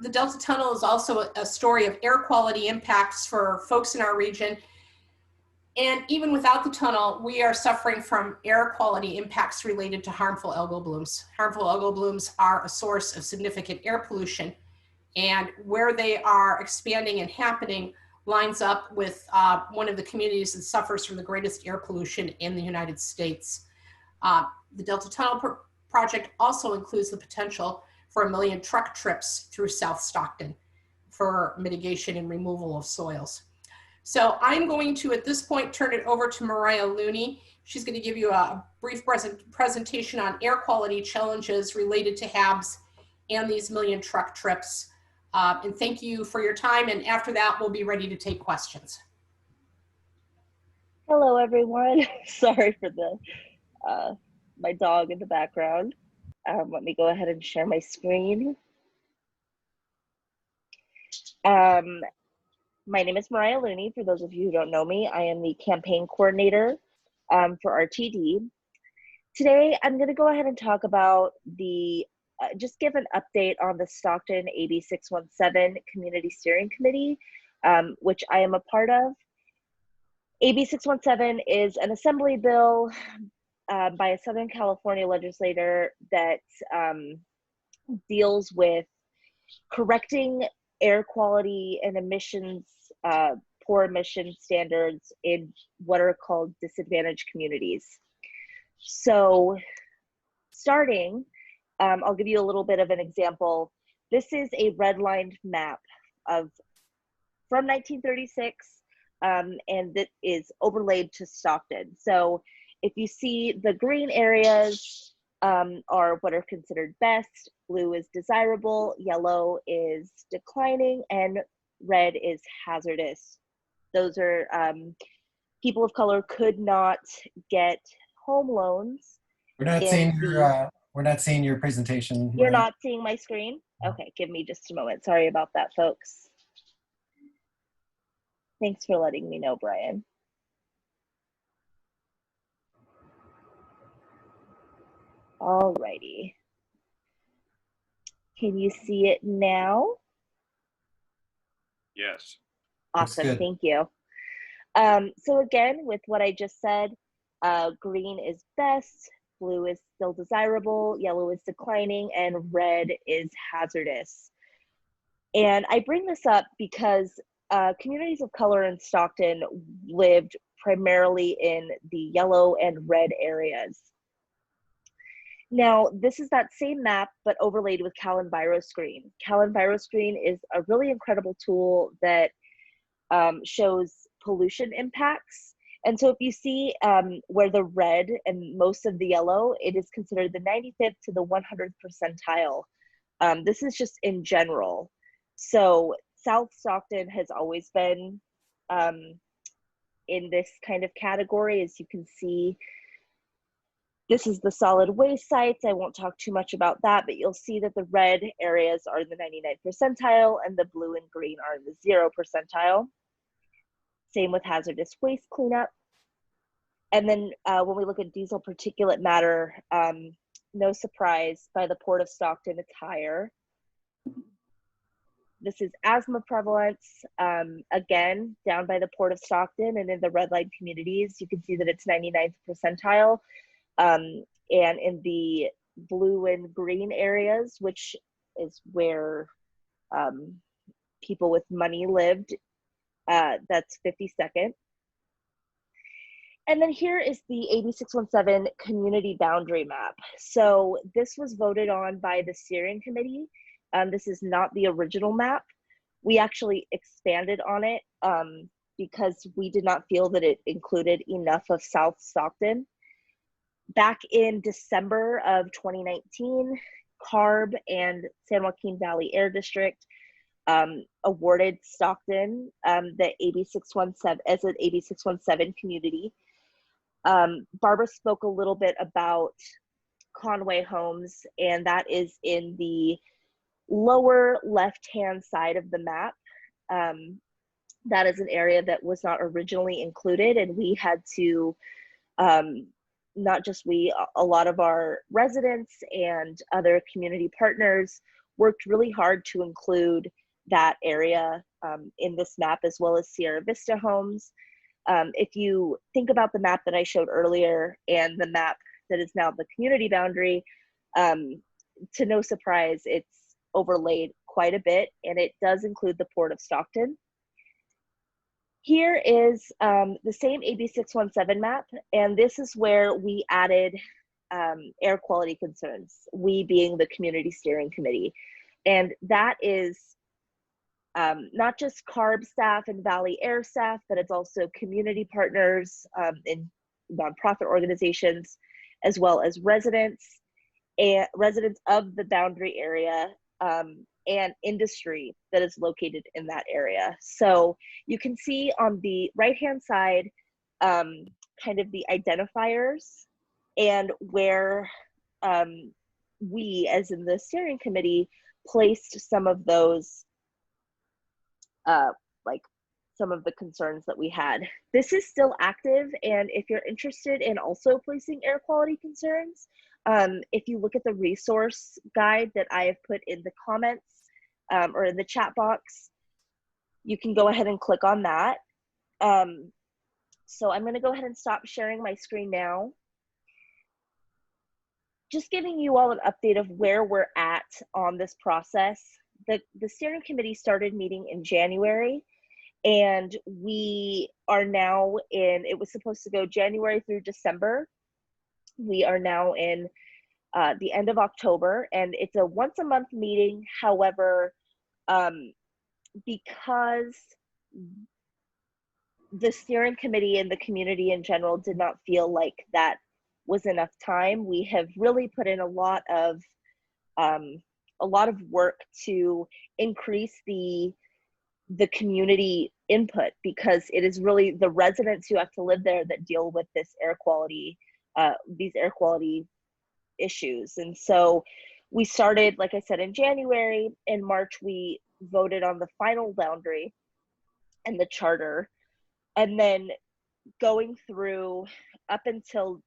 the Delta Tunnel is also a story of air quality impacts for folks in our region. And even without the tunnel, we are suffering from air quality impacts related to harmful algal blooms. Harmful algal blooms are a source of significant air pollution, and where they are expanding and happening lines up with one of the communities that suffers from the greatest air pollution in the United States. The Delta Tunnel project also includes the potential for 1 million truck trips through South Stockton for mitigation and removal of soils. So I'm going to, at this point, turn it over to Mariah Looney. She's going to give you a brief presentation on air quality challenges related to HABs and these 1 million truck trips. And thank you for your time. And after that, we'll be ready to take questions. Hello, everyone. Sorry for the my dog in the background. Let me go ahead and share my screen. My name is Mariah Looney. For those of you who don't know me, I am the campaign coordinator for RTD. Today, I'm going to go ahead and talk about the, just give an update on the Stockton AB 617 Community Steering Committee, which I am a part of. AB 617 is an assembly bill by a Southern California legislator that deals with correcting air quality and emissions, poor emission standards in what are called disadvantaged communities. So starting, I'll give you a little bit of an example. This is a redlined map of from 1936, and that is overlaid to Stockton. So if you see the green areas are what are considered best, blue is desirable, yellow is declining, and red is hazardous. Those are people of color could not get home loans. We're not seeing your we're not seeing your presentation. You're not seeing my screen? Okay, give me just a moment. Sorry about that, folks. Thanks for letting me know, Brian. Alrighty. Can you see it now? Yes. Awesome, thank you. So again, with what I just said, green is best, blue is still desirable, yellow is declining, and red is hazardous. And I bring this up because communities of color in Stockton lived primarily in the yellow and red areas. Now, this is that same map, but overlaid with Cal Enviroscreen. Cal Enviroscreen is a really incredible tool that shows pollution impacts. And so if you see where the red and most of the yellow, it is considered the 95th to the 100th percentile. This is just in general. So South Stockton has always been in this kind of category. As you can see, this is the solid waste sites. I won't talk too much about that, but you'll see that the red areas are in the 99th percentile and the blue and green are in the 0 percentile. Same with hazardous waste cleanup. And then when we look at diesel particulate matter, no surprise, by the Port of Stockton, it's higher. This is asthma prevalence, again, down by the Port of Stockton and in the red line communities, you can see that it's 99th percentile. And in the blue and green areas, which is where people with money lived, that's 52nd. And then here is the AB 617 community boundary map. So this was voted on by the steering committee. This is not the original map. We actually expanded on it because we did not feel that it included enough of South Stockton. Back in December of 2019, CARB and San Joaquin Valley Air District awarded Stockton the AB 617 as an AB 617 community. Barbara spoke a little bit about Conway Homes, and that is in the lower left-hand side of the map. That is an area that was not originally included, and we had to, not just we, a lot of our residents and other community partners worked really hard to include that area in this map, as well as Sierra Vista Homes. If you think about the map that I showed earlier and the map that is now the community boundary, to no surprise, it's overlaid quite a bit, and it does include the Port of Stockton. Here is the same AB 617 map, and this is where we added air quality concerns, we being the community steering committee. And that is not just CARB staff and Valley Air staff, but it's also community partners and nonprofit organizations, as well as residents of the boundary area and industry that is located in that area. So you can see on the right-hand side, kind of the identifiers and where we, as in the steering committee, placed some of those like some of the concerns that we had. This is still active, and if you're interested in also placing air quality concerns, if you look at the resource guide that I have put in the comments or in the chat box, you can go ahead and click on that. So I'm going to go ahead and stop sharing my screen now. Just giving you all an update of where we're at on this process. The steering committee started meeting in January, and we are now in, it was supposed to go January through December. We are now in the end of October, and it's a once a month meeting. However, because the steering committee and the community in general did not feel like that was enough time, we have really put in a lot of work to increase the community input, because it is really the residents who have to live there that deal with this air quality, these air quality issues. And so we started, like I said, in January. In March, we voted on the final boundary and the charter. And then going through up until,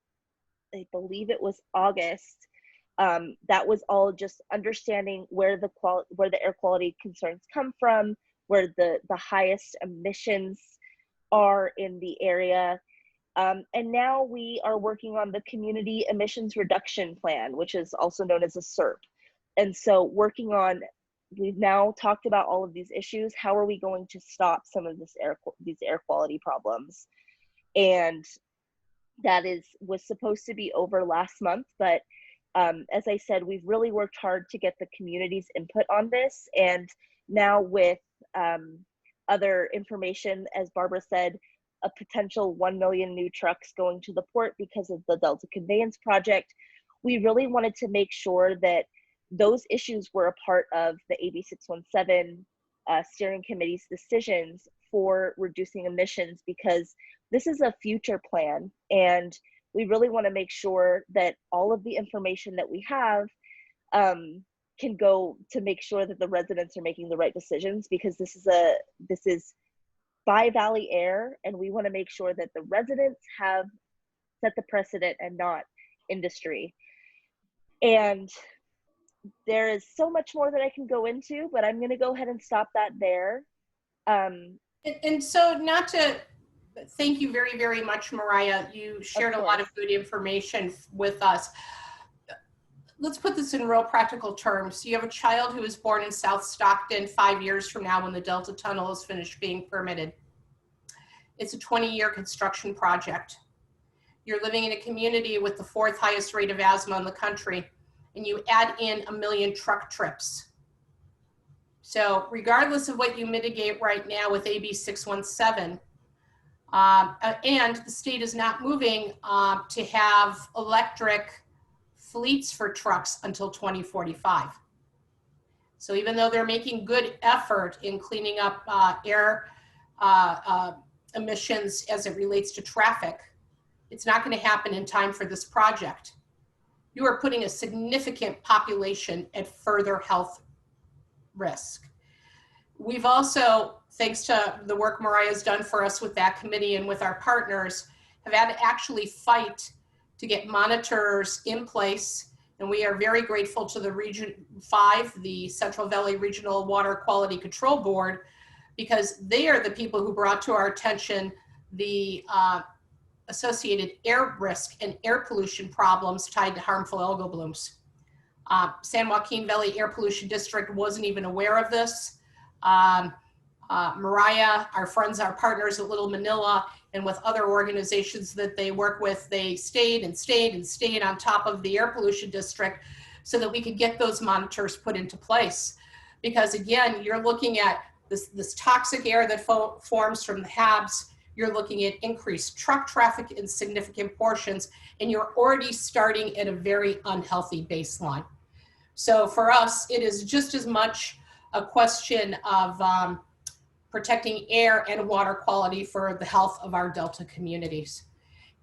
I believe it was August, that was all just understanding where the air quality concerns come from, where the highest emissions are in the area. And now we are working on the Community Emissions Reduction Plan, which is also known as a CERP. And so we've now talked about all of these issues. How are we going to stop some of these air quality problems? And that was supposed to be over last month, but As I said, we've really worked hard to get the community's input on this. And now with other information, as Barbara said, a potential 1 million new trucks going to the port because of the Delta Conveyance Project, we really wanted to make sure that those issues were a part of the AB 617 steering committee's decisions for reducing emissions, because this is a future plan, and we really want to make sure that all of the information that we have can go to make sure that the residents are making the right decisions, because this is by Valley Air, and we want to make sure that the residents have set the precedent and not industry. And there is so much more that I can go into, but I'm going to go ahead and stop that there. And so, not to thank you very, very much, Mariah. You shared a lot of good information with us. Let's put this in real practical terms. You have a child who was born in South Stockton 5 years from now when the Delta Tunnel is finished being permitted. It's a 20-year construction project. You're living in a community with the 4th highest rate of asthma in the country, and you add in 1 million truck trips. So regardless of what you mitigate right now with AB 617, and the state is not moving to have electric fleets for trucks until 2045. So even though they're making good effort in cleaning up air emissions as it relates to traffic, it's not going to happen in time for this project. You are putting a significant population at further health risk. We've also, thanks to the work Mariah's done for us with that committee and with our partners, have had to actually fight to get monitors in place. And we are very grateful to the Region 5, the Central Valley Regional Water Quality Control Board, because they are the people who brought to our attention the associated air risk and air pollution problems tied to harmful algal blooms. San Joaquin Valley Air Pollution District wasn't even aware of this. Mariah, our friends, our partners at Little Manila, and with other organizations that they work with, they stayed on top of the air pollution district so that we could get those monitors put into place. Because again, you're looking at this toxic air that forms from the HABs, you're looking at increased truck traffic in significant portions, and you're already starting at a very unhealthy baseline. So for us, it is just as much a question of protecting air and water quality for the health of our Delta communities.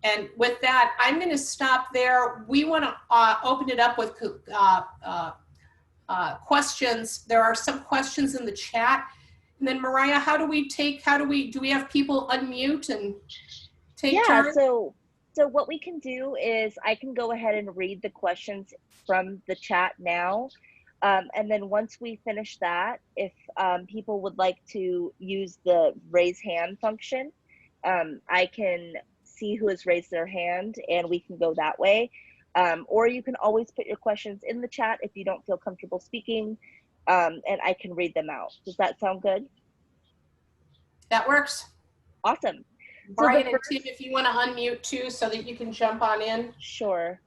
And with that, I'm going to stop there. We want to open it up with questions. There are some questions in the chat. And then Mariah, do we have people unmute and take turns? So what we can do is I can go ahead and read the questions from the chat now. And then once we finish that, if people would like to use the raise hand function, I can see who has raised their hand and we can go that way. Or you can always put your questions in the chat if you don't feel comfortable speaking, and I can read them out. Does that sound good? That works. Awesome. Brian and Tim, if you want to unmute too so that you can jump on in. Sure.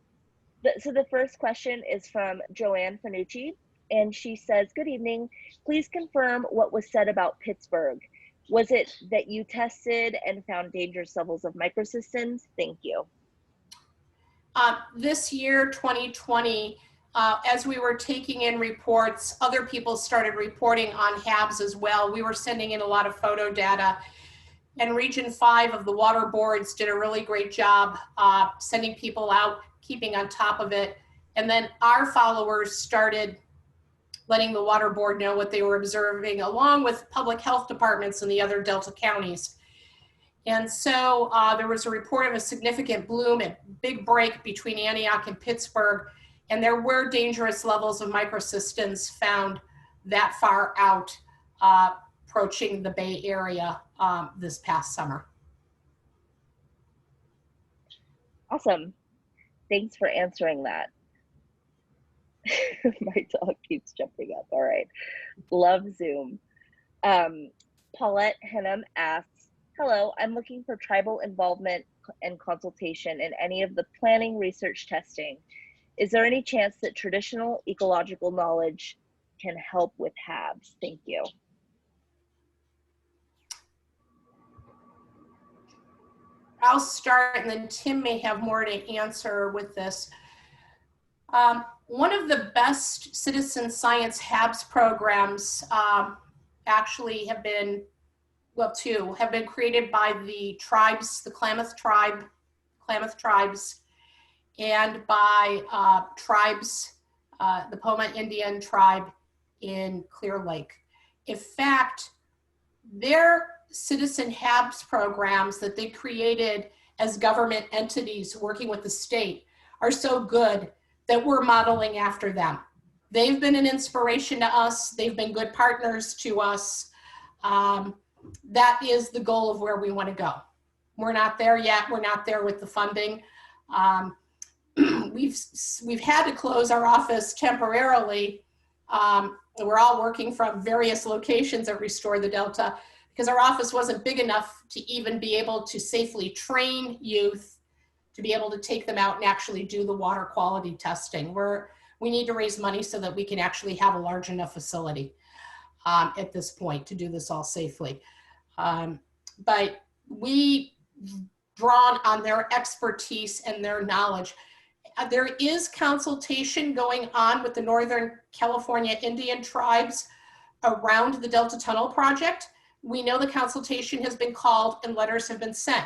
So the first question is from Joanne Fanucci, and she says, good evening. Please confirm what was said about Pittsburgh. Was it that you tested and found dangerous levels of microsystems? Thank you. This year, 2020, as we were taking in reports, other people started reporting on HABs as well. We were sending in a lot of photo data. And Region 5 of the water boards did a really great job sending people out, keeping on top of it. And then our followers started letting the water board know what they were observing, along with public health departments in the other Delta counties. And so there was a report of a significant bloom at Big Break between Antioch and Pittsburgh. And there were dangerous levels of microsystems found that far out, approaching the Bay Area this past summer. Awesome. Thanks for answering that. My dog keeps jumping up. All right. Love Zoom. Paulette Henham asks, hello, I'm looking for tribal involvement and consultation in any of the planning, research, testing. Is there any chance that traditional ecological knowledge can help with HABs? Thank you. I'll start and then Tim may have more to answer with this. One of the best citizen science HABs programs actually have been, well, two have been created by the tribes, the Klamath tribes, and by tribes, the Poma Indian tribe in Clear Lake. In fact, their citizen HABs programs that they created as government entities working with the state are so good that we're modeling after them. They've been an inspiration to us. They've been good partners to us. That is the goal of where we want to go. We're not there yet. We're not there with the funding. We've had to close our office temporarily. We're all working from various locations at Restore the Delta because our office wasn't big enough to even be able to safely train youth to be able to take them out and actually do the water quality testing. We need to raise money so that we can actually have a large enough facility at this point to do this all safely. But we drawn on their expertise and their knowledge. There is consultation going on with the Northern California Indian tribes around the Delta Tunnel project. We know the consultation has been called and letters have been sent.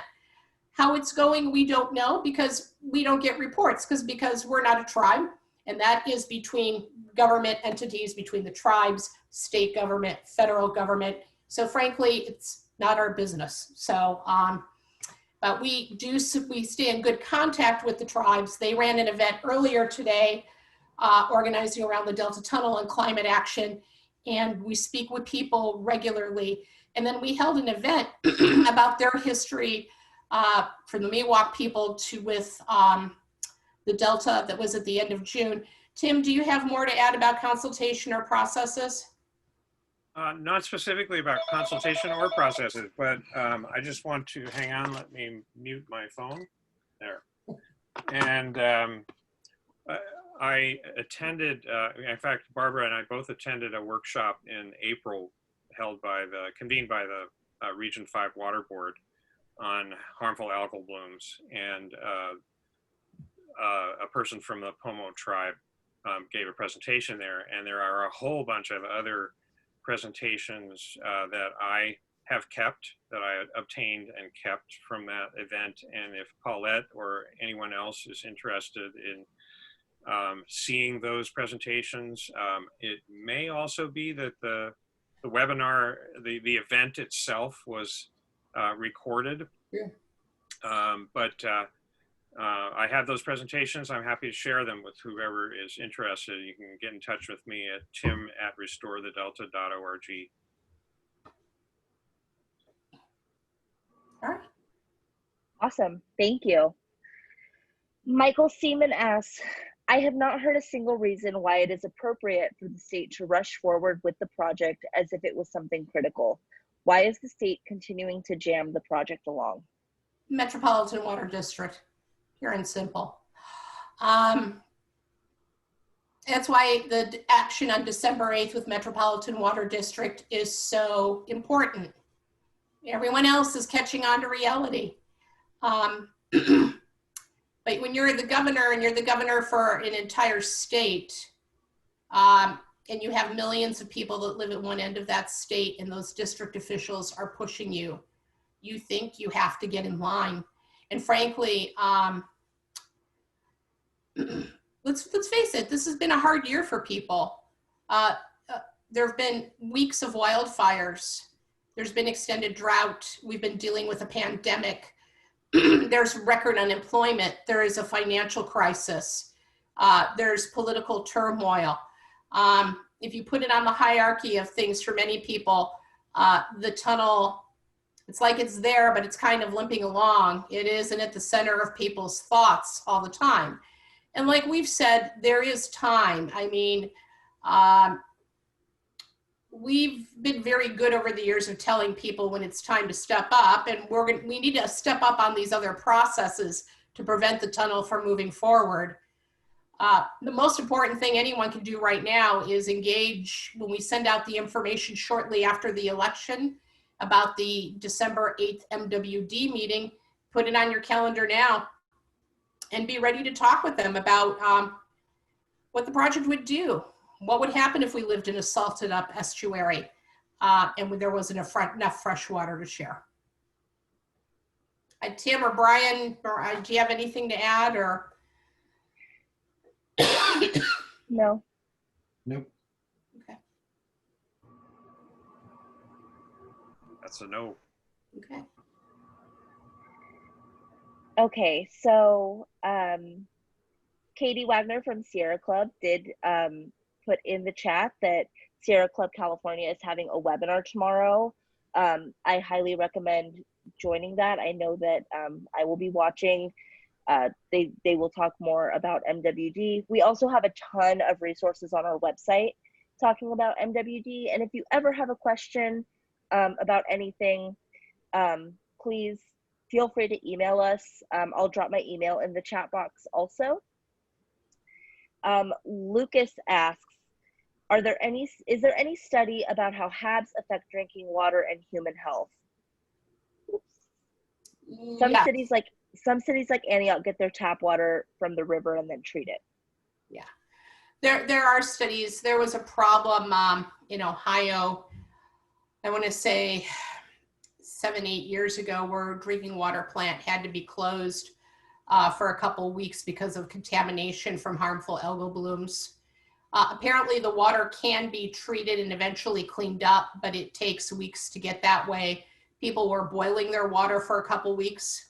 How it's going, we don't know because we don't get reports because we're not a tribe, and that is between government entities, between the tribes, state government, federal government. So frankly, it's not our business. So, but we stay in good contact with the tribes. They ran an event earlier today, organizing around the Delta Tunnel and climate action, and we speak with people regularly. And then we held an event about their history for the Miwok people with the Delta that was at the end of June. Tim, do you have more to add about consultation or processes? Not specifically about consultation or processes, but I just want to hang on. Let me mute my phone there. And I attended, in fact, Barbara and I both attended a workshop in April convened by the Region 5 Water Board on harmful algal blooms. And a person from the Pomo tribe gave a presentation there. And there are a whole bunch of other presentations that I have kept, that I obtained and kept from that event. And if Paulette or anyone else is interested in seeing those presentations, it may also be that the webinar, the event itself was recorded. Yeah. But I have those presentations. I'm happy to share them with whoever is interested. You can get in touch with me at tim@restorethedelta.org. All right. Awesome. Thank you. Michael Seaman asks, I have not heard a single reason why it is appropriate for the state to rush forward with the project as if it was something critical. Why is the state continuing to jam the project along? Metropolitan Water District, pure and simple. That's why the action on December 8th with Metropolitan Water District is so important. Everyone else is catching on to reality. But when you're the governor and you're the governor for an entire state, and you have millions of people that live at one end of that state and those district officials are pushing you, you think you have to get in line. And frankly, let's face it, this has been a hard year for people. There have been weeks of wildfires. There's been extended drought. We've been dealing with a pandemic. There's record unemployment. There is a financial crisis. There's political turmoil. If you put it on the hierarchy of things for many people, the tunnel, it's like it's there, but it's kind of limping along. It isn't at the center of people's thoughts all the time. And like we've said, there is time. I mean, we've been very good over the years of telling people when it's time to step up, and we need to step up on these other processes to prevent the tunnel from moving forward. The most important thing anyone can do right now is engage when we send out the information shortly after the election about the December 8th MWD meeting. Put it on your calendar now and be ready to talk with them about what the project would do. What would happen if we lived in a salted up estuary and there wasn't enough fresh water to share? Tim or Brian, do you have anything to add or? No. Nope. Okay. That's a no. Okay. Okay, so Katie Wagner from Sierra Club did put in the chat that Sierra Club California is having a webinar tomorrow. I highly recommend joining that. I know that I will be watching. They will talk more about MWD. We also have a ton of resources on our website talking about MWD. And if you ever have a question about anything, please feel free to email us. I'll drop my email in the chat box also. Lucas asks, is there any study about how HABs affect drinking water and human health? Some Yeah. cities like Antioch get their tap water from the river and then treat it. Yeah, there are studies. There was a problem in Ohio, I want to say 7-8 years ago, where a drinking water plant had to be closed for a couple of weeks because of contamination from harmful algal blooms. Apparently the water can be treated and eventually cleaned up, but it takes weeks to get that way. People were boiling their water for a couple weeks.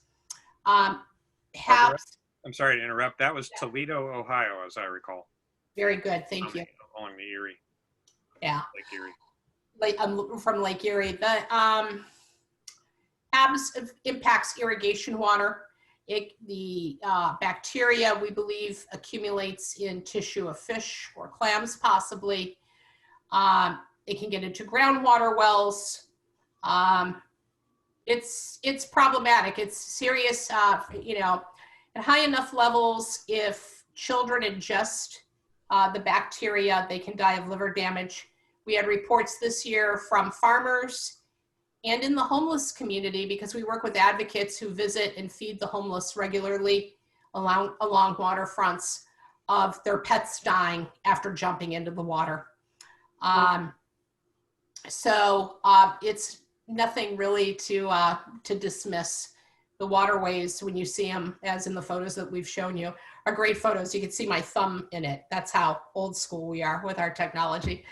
HABs. I'm sorry to interrupt. That was Toledo, Ohio, as I recall. Very good, thank you. Along the Erie. Yeah. Lake Erie. From Lake Erie. The HABs impacts irrigation water. The bacteria, we believe, accumulates in tissue of fish or clams, possibly. It can get into groundwater wells. It's problematic. It's serious, at high enough levels. If children ingest the bacteria, they can die of liver damage. We had reports this year from farmers and in the homeless community, because we work with advocates who visit and feed the homeless regularly along waterfronts, of their pets dying after jumping into the water. It's nothing really to dismiss. The waterways, when you see them, as in the photos that we've shown you, are great photos. You can see my thumb in it. That's how old school we are with our technology.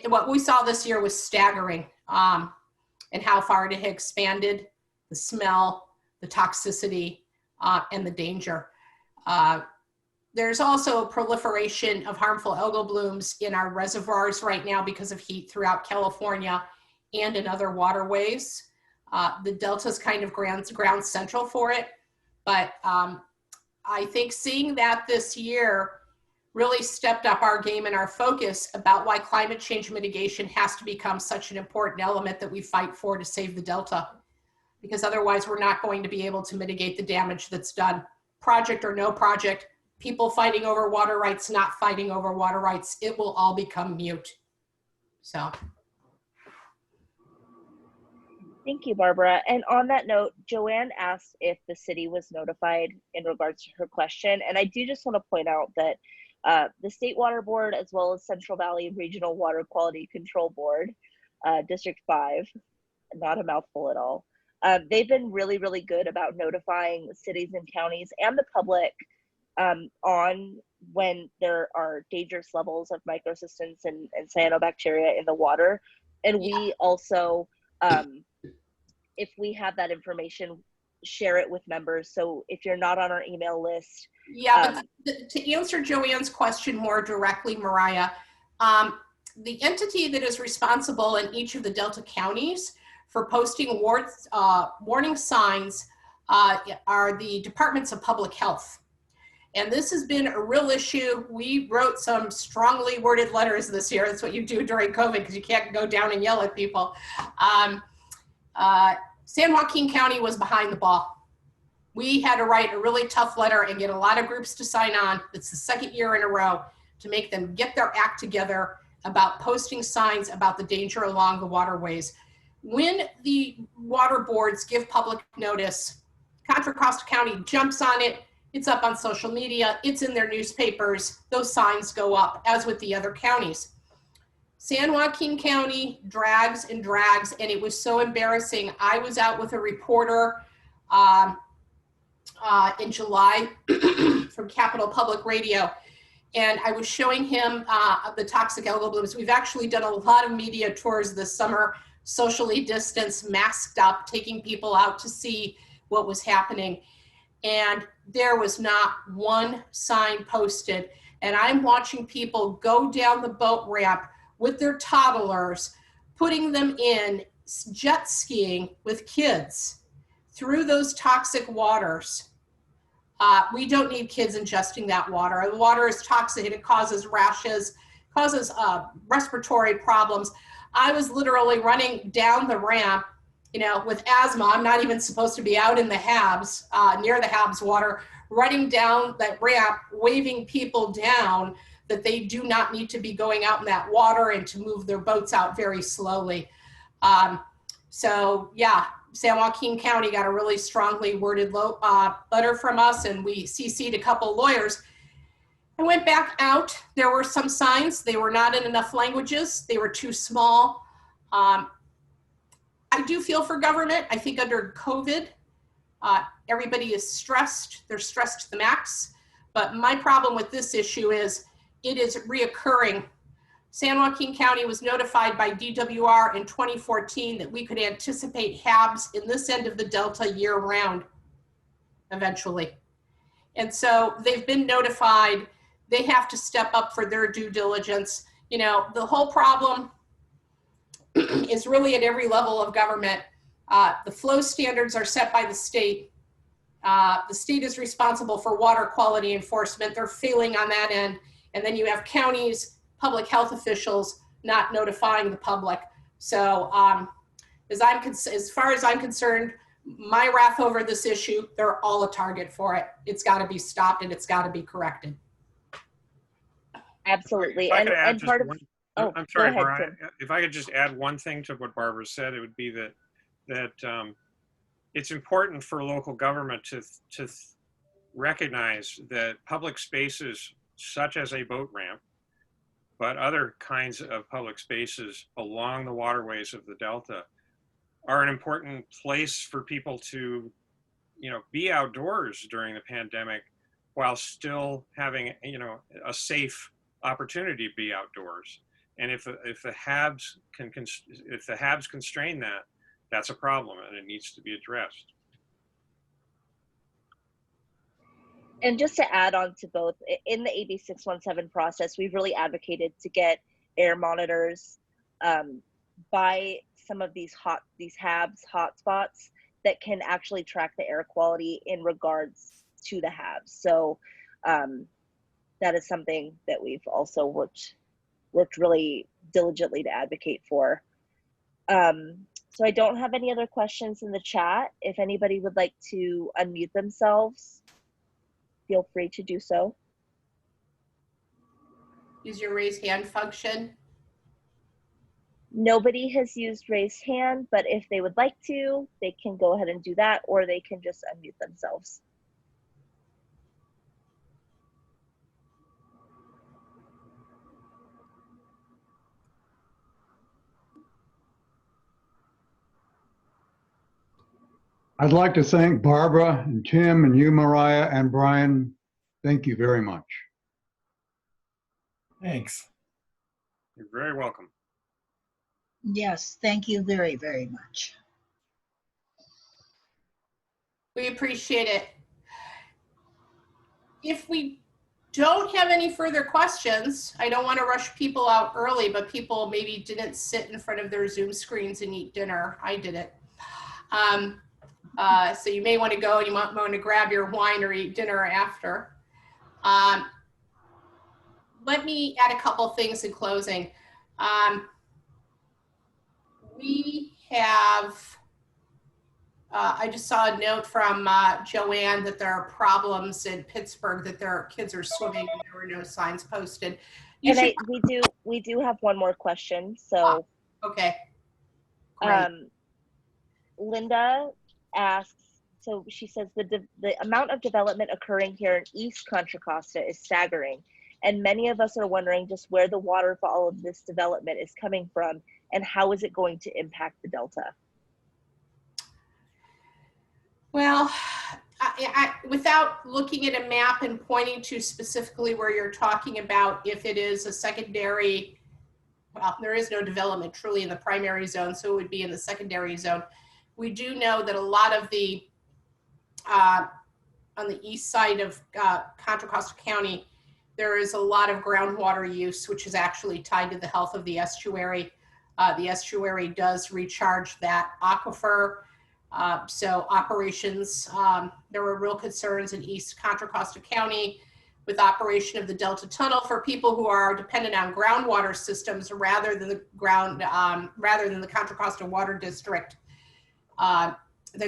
What we saw this year was staggering, and how far it had expanded, the smell, the toxicity, and the danger. There's also a proliferation of harmful algal blooms in our reservoirs right now because of heat throughout California and in other waterways. The Delta's kind of ground central for it, but I think seeing that this year really stepped up our game and our focus about why climate change mitigation has to become such an important element that we fight for to save the Delta, because otherwise we're not going to be able to mitigate the damage that's done. Project or no project, people fighting over water rights, not fighting over water rights, it will all become mute. So. Thank you, Barbara. And on that note, Joanne asked if the city was notified in regards to her question. And I do just want to point out that the State Water Board, as well as Central Valley Regional Water Quality Control Board, District 5, not a mouthful at all, they've been really, really good about notifying cities and counties and the public on when there are dangerous levels of microcystins and cyanobacteria in the water. And we also, if we have that information, share it with members. So if you're not on our email list. Yeah, but to answer Joanne's question more directly, Mariah, the entity that is responsible in each of the Delta counties for posting warning signs are the departments of public health. And this has been a real issue. We wrote some strongly worded letters this year. That's what you do during COVID, because you can't go down and yell at people. San Joaquin County was behind the ball. We had to write a really tough letter and get a lot of groups to sign on. It's the second year in a row to make them get their act together about posting signs about the danger along the waterways. When the water boards give public notice, Contra Costa County jumps on it. It's up on social media. It's in their newspapers. Those signs go up, as with the other counties. San Joaquin County drags and drags, and it was so embarrassing. I was out with a reporter in July from Capital Public Radio, and I was showing him the toxic algal blooms. We've actually done a lot of media tours this summer, socially distanced, masked up, taking people out to see what was happening. And there was not one sign posted. And I'm watching people go down the boat ramp with their toddlers, putting them in jet skiing with kids through those toxic waters. We don't need kids ingesting that water. The water is toxic and it causes rashes, causes respiratory problems. I was literally running down the ramp, you know, with asthma. I'm not even supposed to be out in the Habs, near the Habs water, running down that ramp, waving people down that they do not need to be going out in that water and to move their boats out very slowly. So yeah, San Joaquin County got a really strongly worded letter from us, and we CC'd a couple lawyers. I went back out. There were some signs. They were not in enough languages. They were too small. I do feel for government. I think under COVID, everybody is stressed. They're stressed to the max. But my problem with this issue is it is reoccurring. San Joaquin County was notified by DWR in 2014 that we could anticipate HABs in this end of the Delta year round, eventually. And so they've been notified. They have to step up for their due diligence. You know, the whole problem is really at every level of government. The flow standards are set by the state. The state is responsible for water quality enforcement. They're failing on that end. And then you have counties, public health officials not notifying the public. So as far as I'm concerned, my wrath over this issue, they're all a target for it. It's got to be stopped and it's got to be corrected. Absolutely. I'm sorry, go ahead, Brian. If I could just add one thing to what Barbara said, it would be that it's important for local government to recognize that public spaces such as a boat ramp, but other kinds of public spaces along the waterways of the Delta are an important place for people to, you know, be outdoors during the pandemic while still having, you know, a safe opportunity to be outdoors. And if the HABs constrain that, that's a problem and it needs to be addressed. And just to add on to both, in the AB 617 process, we've really advocated to get air monitors by some of these HABs hotspots that can actually track the air quality in regards to the HABs. So that is something that we've also worked really diligently to advocate for. So I don't have any other questions in the chat. If anybody would like to unmute themselves, feel free to do so. Use your raise hand function. Nobody has used raise hand, but if they would like to, they can go ahead and do that, or they can just unmute themselves. I'd like to thank Barbara and Tim and you, Mariah and Brian. Thank you very much. Thanks. You're very welcome. Yes, thank you very, very much. We appreciate it. If we don't have any further questions, I don't want to rush people out early, but people maybe didn't sit in front of their Zoom screens and eat dinner. I did it. So you may want to go and you might want to grab your wine or eat dinner after. Let me add a couple things in closing. We have I just saw a note from Joanne that there are problems in Pittsburgh, that their kids are swimming and there were no signs posted. You And should, we do have one more question. So okay, great. Linda asks, so she says the amount of development occurring here in East Contra Costa is staggering. And many of us are wondering just where the water for all of this development is coming from and how is it going to impact the Delta? Well, without looking at a map and pointing to specifically where you're talking about, if it is a secondary, well, there is no development truly in the primary zone, so it would be in the secondary zone. We do know that a lot of the, on the east side of Contra Costa County, there is a lot of groundwater use, which is actually tied to the health of the estuary. The estuary does recharge that aquifer. So operations, there were real concerns in East Contra Costa County with operation of the Delta Tunnel for people who are dependent on groundwater systems rather than the Contra Costa Water District, that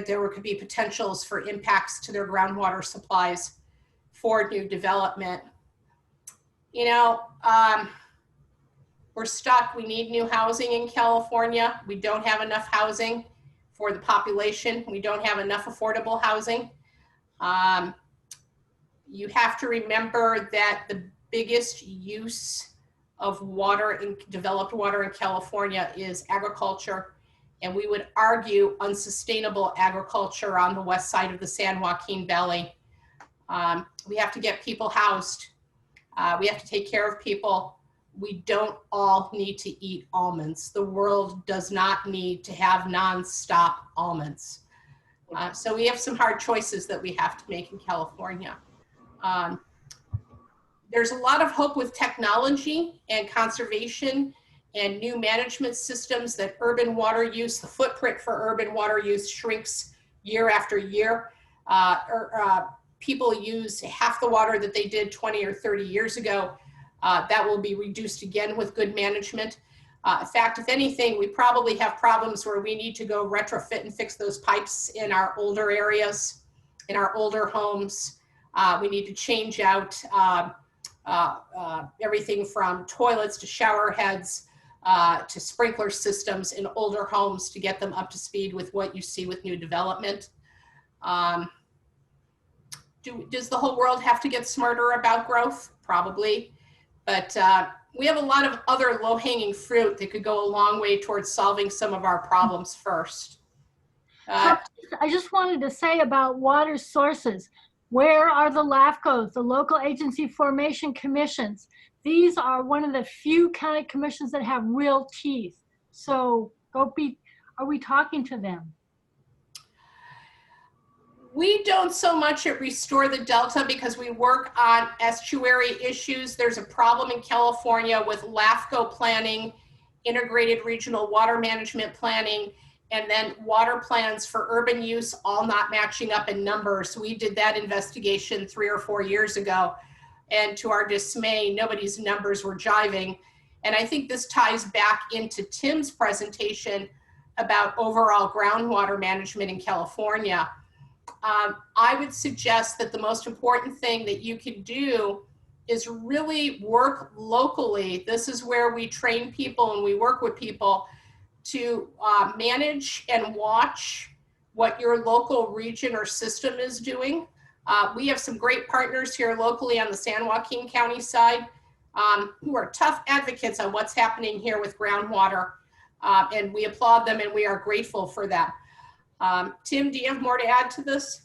there could be potentials for impacts to their groundwater supplies for new development. You know, we're stuck. We need new housing in California. We don't have enough housing for the population. We don't have enough affordable housing. You have to remember that the biggest use of water in developed water in California is agriculture. And we would argue unsustainable agriculture on the west side of the San Joaquin Valley. We have to get people housed. We have to take care of people. We don't all need to eat almonds. The world does not need to have nonstop almonds. So we have some hard choices that we have to make in California. There's a lot of hope with technology and conservation and new management systems that urban water use, the footprint for urban water use shrinks year after year. People use half the water that they did 20 or 30 years ago. That will be reduced again with good management. In fact, if anything, we probably have problems where we need to go retrofit and fix those pipes in our older areas, in our older homes. We need to change out everything from toilets to shower heads to sprinkler systems in older homes to get them up to speed with what you see with new development. Does the whole world have to get smarter about growth? Probably. But we have a lot of other low-hanging fruit that could go a long way towards solving some of our problems first. I just wanted to say about water sources. Where are the LAFCOs, the local agency formation commissions? These are one of the few county commissions that have real teeth. So are we talking to them? We don't so much at Restore the Delta because we work on estuary issues. There's a problem in California with LAFCO planning, integrated regional water management planning, and then water plans for urban use all not matching up in numbers. We did that investigation 3 or 4 years ago, and to our dismay, nobody's numbers were jiving. And I think this ties back into Tim's presentation about overall groundwater management in California. I would suggest that the most important thing that you can do is really work locally. This is where we train people and we work with people to manage and watch what your local region or system is doing. We have some great partners here locally on the San Joaquin County side who are tough advocates on what's happening here with groundwater, and we applaud them and we are grateful for that. Tim, do you have more to add to this?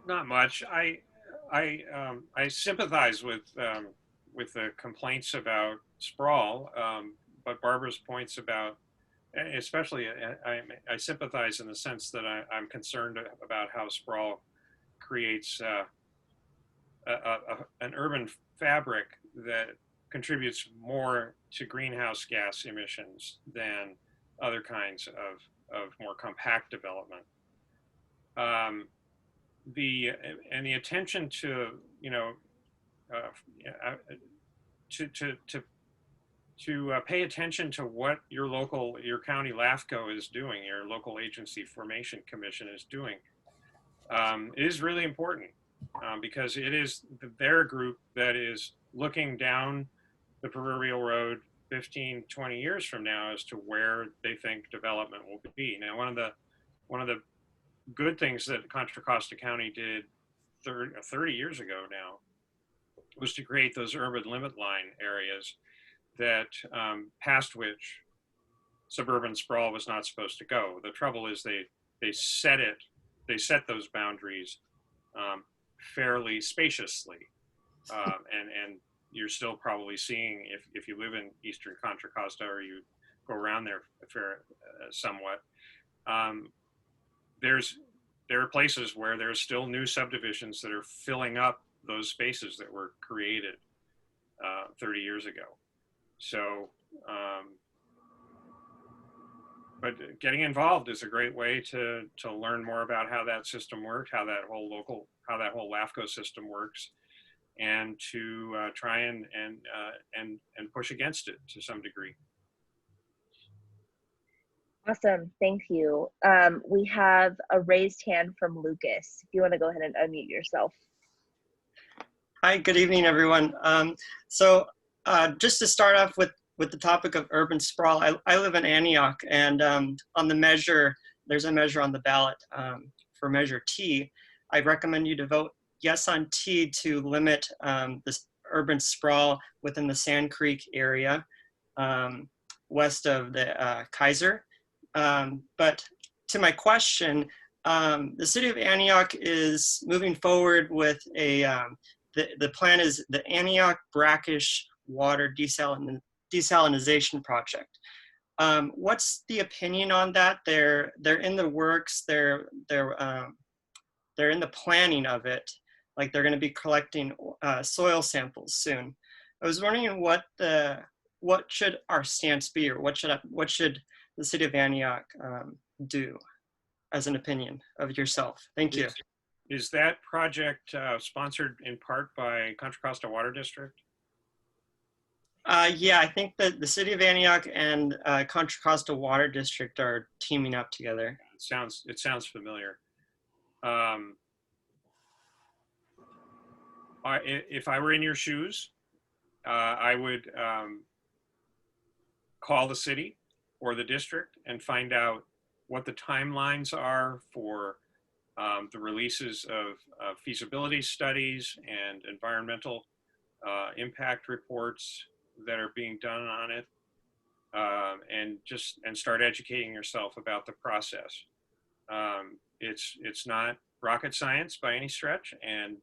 Not much. I sympathize with the complaints about sprawl, but Barbara's points about, especially, I sympathize in the sense that I'm concerned about how sprawl creates an urban fabric that contributes more to greenhouse gas emissions than other kinds of more compact development. The attention to, you know, pay attention to what your county LAFCO is doing, your local agency formation commission is doing. It is really important because it is their group that is looking down the proverbial road 15, 20 years from now as to where they think development will be. Now, one of the good things that Contra Costa County did 30 years ago now was to create those urban limit line areas that past which suburban sprawl was not supposed to go. The trouble is they set those boundaries fairly spaciously, and you're still probably seeing, if you live in eastern Contra Costa or you go around there somewhat, there are places where there's still new subdivisions that are filling up those spaces that were created 30 years ago. So, but getting involved is a great way to learn more about how that system works, how that whole LAFCO system works, and to try and push against it to some degree. Awesome, thank you. We have a raised hand from Lucas. If you want to go ahead and unmute yourself. Hi, good evening, everyone. Just to start off with the topic of urban sprawl, I live in Antioch, and on the measure, there's a measure on the ballot for Measure T. I recommend you to vote yes on T to limit this urban sprawl within the Sand Creek area west of the Kaiser. But to my question, the city of Antioch is moving forward with a, the plan is the Antioch Brackish Water Desalinization Project. What's the opinion on that? They're in the works, they're in the planning of it, like they're gonna be collecting soil samples soon. I was wondering what should our stance be, or what should the city of Antioch do as an opinion of yourself? Thank you. Is that project sponsored in part by Contra Costa Water District? Yeah, I think that the city of Antioch and Contra Costa Water District are teaming up together. It sounds familiar. If I were in your shoes, I would call the city or the district and find out what the timelines are for the releases of feasibility studies and environmental impact reports that are being done on it, and start educating yourself about the process. It's not rocket science by any stretch, and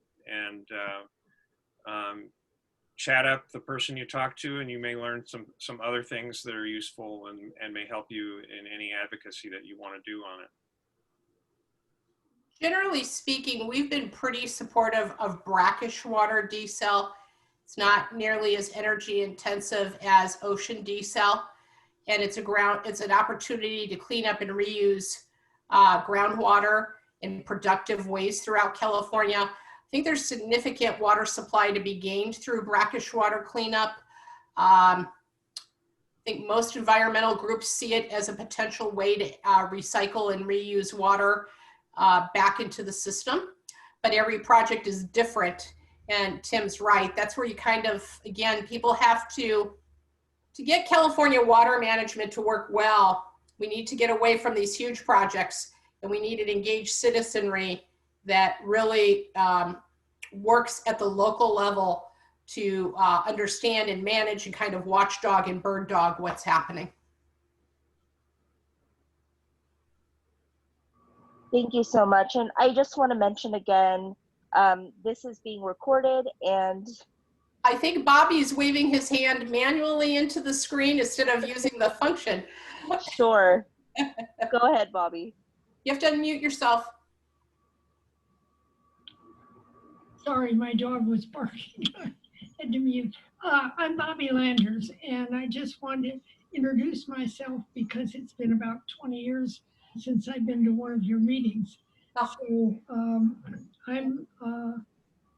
chat up the person you talk to, and you may learn some other things that are useful and may help you in any advocacy that you want to do on it. Generally speaking, we've been pretty supportive of brackish water desal. It's not nearly as energy intensive as ocean desal, and it's an opportunity to clean up and reuse groundwater in productive ways throughout California. I think there's significant water supply to be gained through brackish water cleanup. I think most environmental groups see it as a potential way to recycle and reuse water back into the system, but every project is different, and Tim's right. That's where you kind of, again, people have to get California water management to work well, we need to get away from these huge projects, and we need an engaged citizenry that really works at the local level to understand and manage and kind of watchdog and bird dog what's happening. Thank you so much. And I just want to mention again, this is being recorded, and I think Bobby's waving his hand manually into the screen instead of using the function. sure. Go ahead, Bobby. You have to unmute yourself. Sorry, my dog was barking. Had to mute. I'm Bobby Landers, and I just wanted to introduce myself because it's been about 20 years since I've been to one of your meetings. So I'm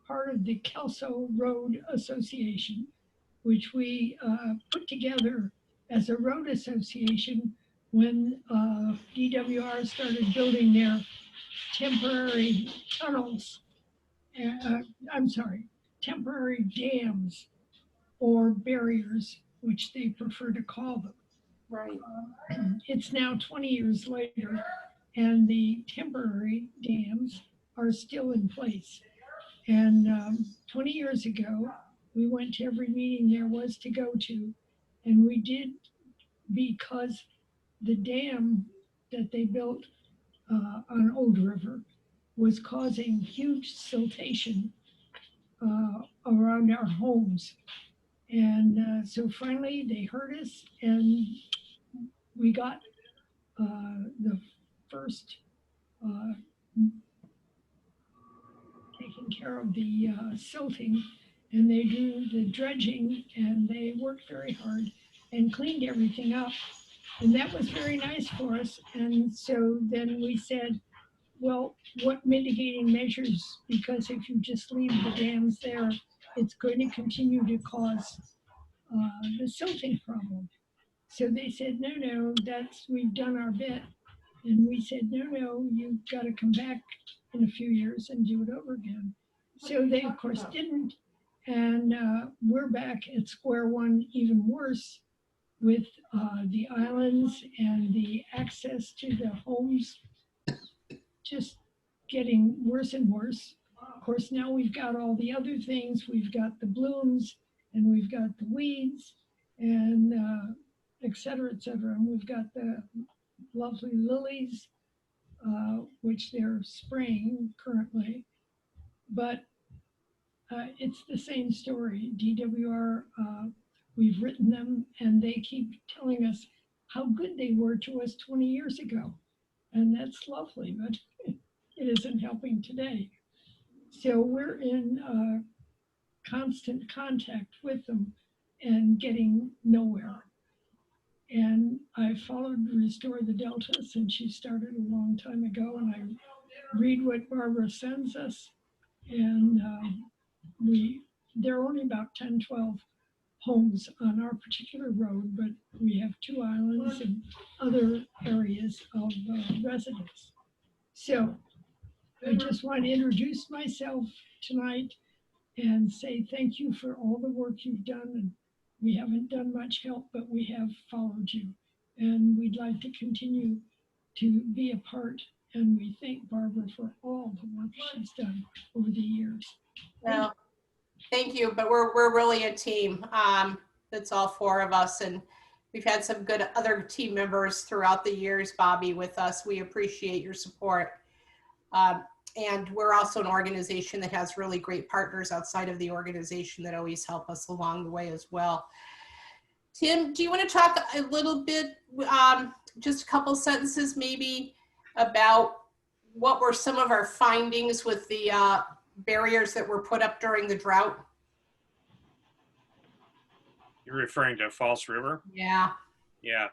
part of the Kelso Road Association, which we put together as a road association when DWR started building their temporary tunnels. I'm sorry, temporary dams or barriers, which they prefer to call them. Right. It's now 20 years later, and the temporary dams are still in place. And 20 years ago, we went to every meeting there was to go to, and we did because the dam that they built on Old River was causing huge siltation around our homes. And so finally they heard us and we got the first taking care of the silting, and they do the dredging, and they worked very hard and cleaned everything up. And that was very nice for us. And so then we said, well, what mitigating measures? Because if you just leave the dams there, it's going to continue to cause the silting problem. So they said, no, we've done our bit. And we said, no, you've got to come back in a few years and do it over again. So they, of course, didn't. And we're back at square one, even worse, with the islands and the access to the homes just getting worse and worse. Of course, now we've got all the other things. We've got the blooms and we've got the weeds and et cetera, and we've got the lovely lilies, which they're spraying currently. But it's the same story. DWR, we've written them and they keep telling us how good they were to us 20 years ago. And that's lovely, but it isn't helping today. So we're in constant contact with them and getting nowhere. And I followed Restore the Delta since she started a long time ago, and I read what Barbara sends us. And there are only about 10, 12 homes on our particular road, but we have 2 islands and other areas of residence. So I just want to introduce myself tonight and say thank you for all the work you've done. And we haven't done much help, but we have followed you. And we'd like to continue to be a part. And we thank Barbara for all the work she's done over the years. Well, thank you, but we're really a team. It's all 4 of us, and we've had some good other team members throughout the years, Bobby, with us. We appreciate your support. And we're also an organization that has really great partners outside of the organization that always help us along the way as well. Tim, do you want to talk a little bit, just a couple sentences maybe, about what were some of our findings with the barriers that were put up during the drought? You're referring to False River? Yeah. Yeah.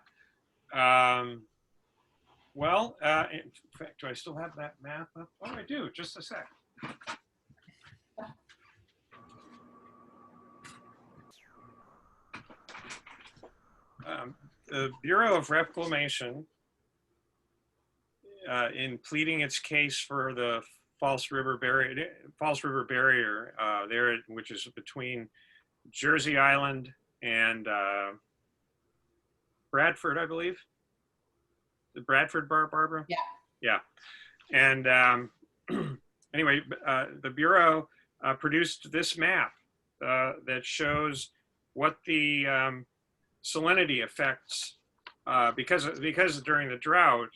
Well, in fact, do I still have that map up? Oh, I do. Just a sec. The Bureau of Reclamation, in pleading its case for the False River Barrier, there, which is between Jersey Island and Bradford, I believe. The Bradford, Barbara? Yeah. Yeah. And anyway, the Bureau produced this map that shows what the salinity effects, because during the drought,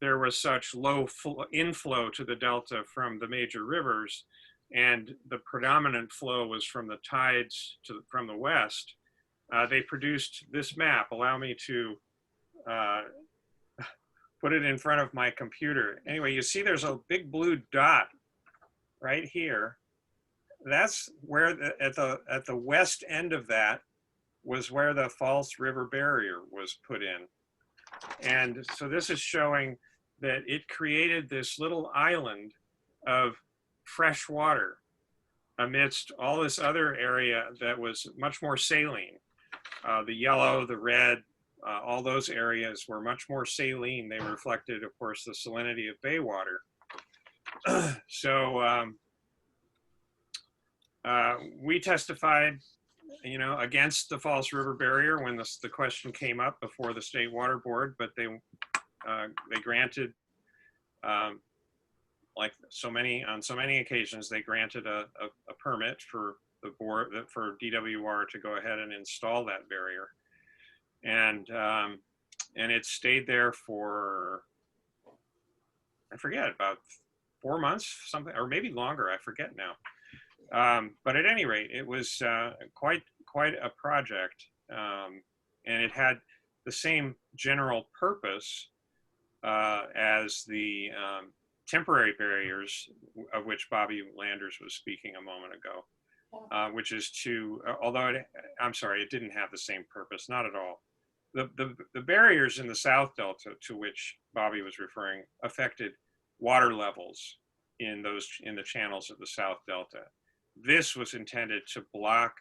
there was such low inflow to the Delta from the major rivers, and the predominant flow was from the tides from the west. They produced this map. Allow me to put it in front of my computer. Anyway, you see there's a big blue dot right here. That's where at the west end of that was where the False River Barrier was put in. And so this is showing that it created this little island of fresh water. amidst all this other area that was much more saline. The yellow, the red, all those areas were much more saline. They reflected, of course, the salinity of bay water. So we testified, against the Falls River barrier when the question came up before the State Water Board, but they granted, like on so many occasions, they granted a permit for the board, for DWR to go ahead and install that barrier. And it stayed there for, I forget, about 4 months, something, or maybe longer, I forget now. But at any rate, it was quite a project, and it had the same general purpose as the temporary barriers of which Bobby Landers was speaking a moment ago, which is to, although I'm sorry, it didn't have the same purpose, not at all. The barriers in the South Delta to which Bobby was referring affected water levels in the channels of the South Delta. This was intended to block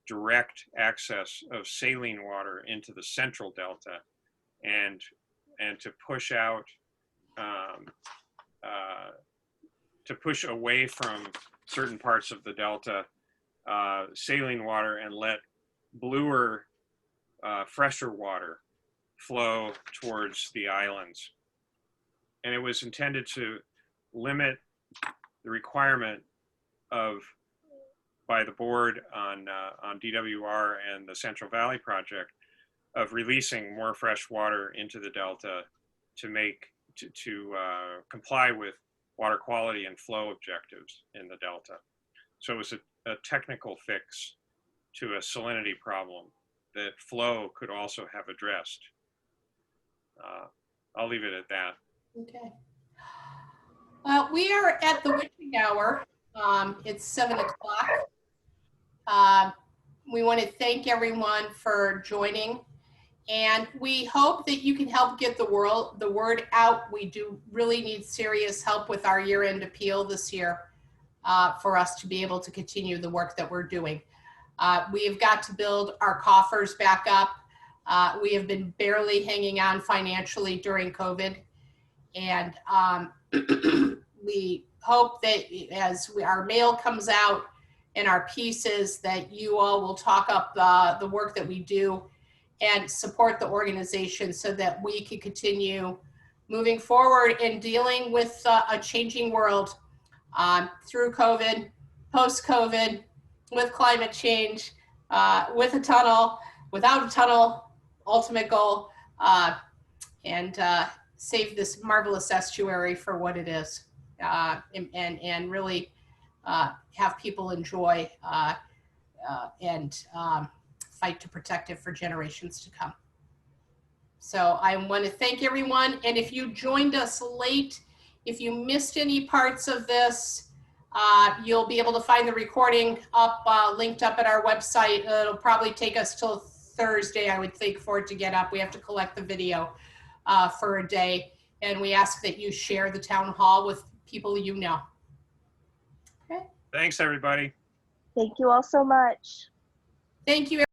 direct access of saline water into the Central Delta, and to push out, to push away from certain parts of the Delta saline water and let bluer, fresher water flow towards the islands. And it was intended to limit the requirement by the board on DWR and the Central Valley Project of releasing more fresh water into the Delta to comply with water quality and flow objectives in the Delta. So it was a technical fix to a salinity problem that flow could also have addressed. I'll leave it at that. Okay. We are at the witching hour. It's 7 o'clock. We want to thank everyone for joining, and we hope that you can help get the word out. We do really need serious help with our year-end appeal this year for us to be able to continue the work that we're doing. We have got to build our coffers back up. We have been barely hanging on financially during COVID, and we hope that as our mail comes out and our pieces, that you all will talk up the work that we do and support the organization so that we can continue moving forward in dealing with a changing world through COVID, post-COVID, with climate change, with a tunnel, without a tunnel, ultimate goal, and save this marvelous estuary for what it is, and really have people enjoy and fight to protect it for generations to come. So I want to thank everyone. And if you joined us late, if you missed any parts of this, you'll be able to find the recording up, linked up at our website. It'll probably take us till Thursday, I would think, for it to get up. We have to collect the video for a day. And we ask that you share the town hall with people you know. Okay. Thanks, everybody. Thank you all so much. Thank you.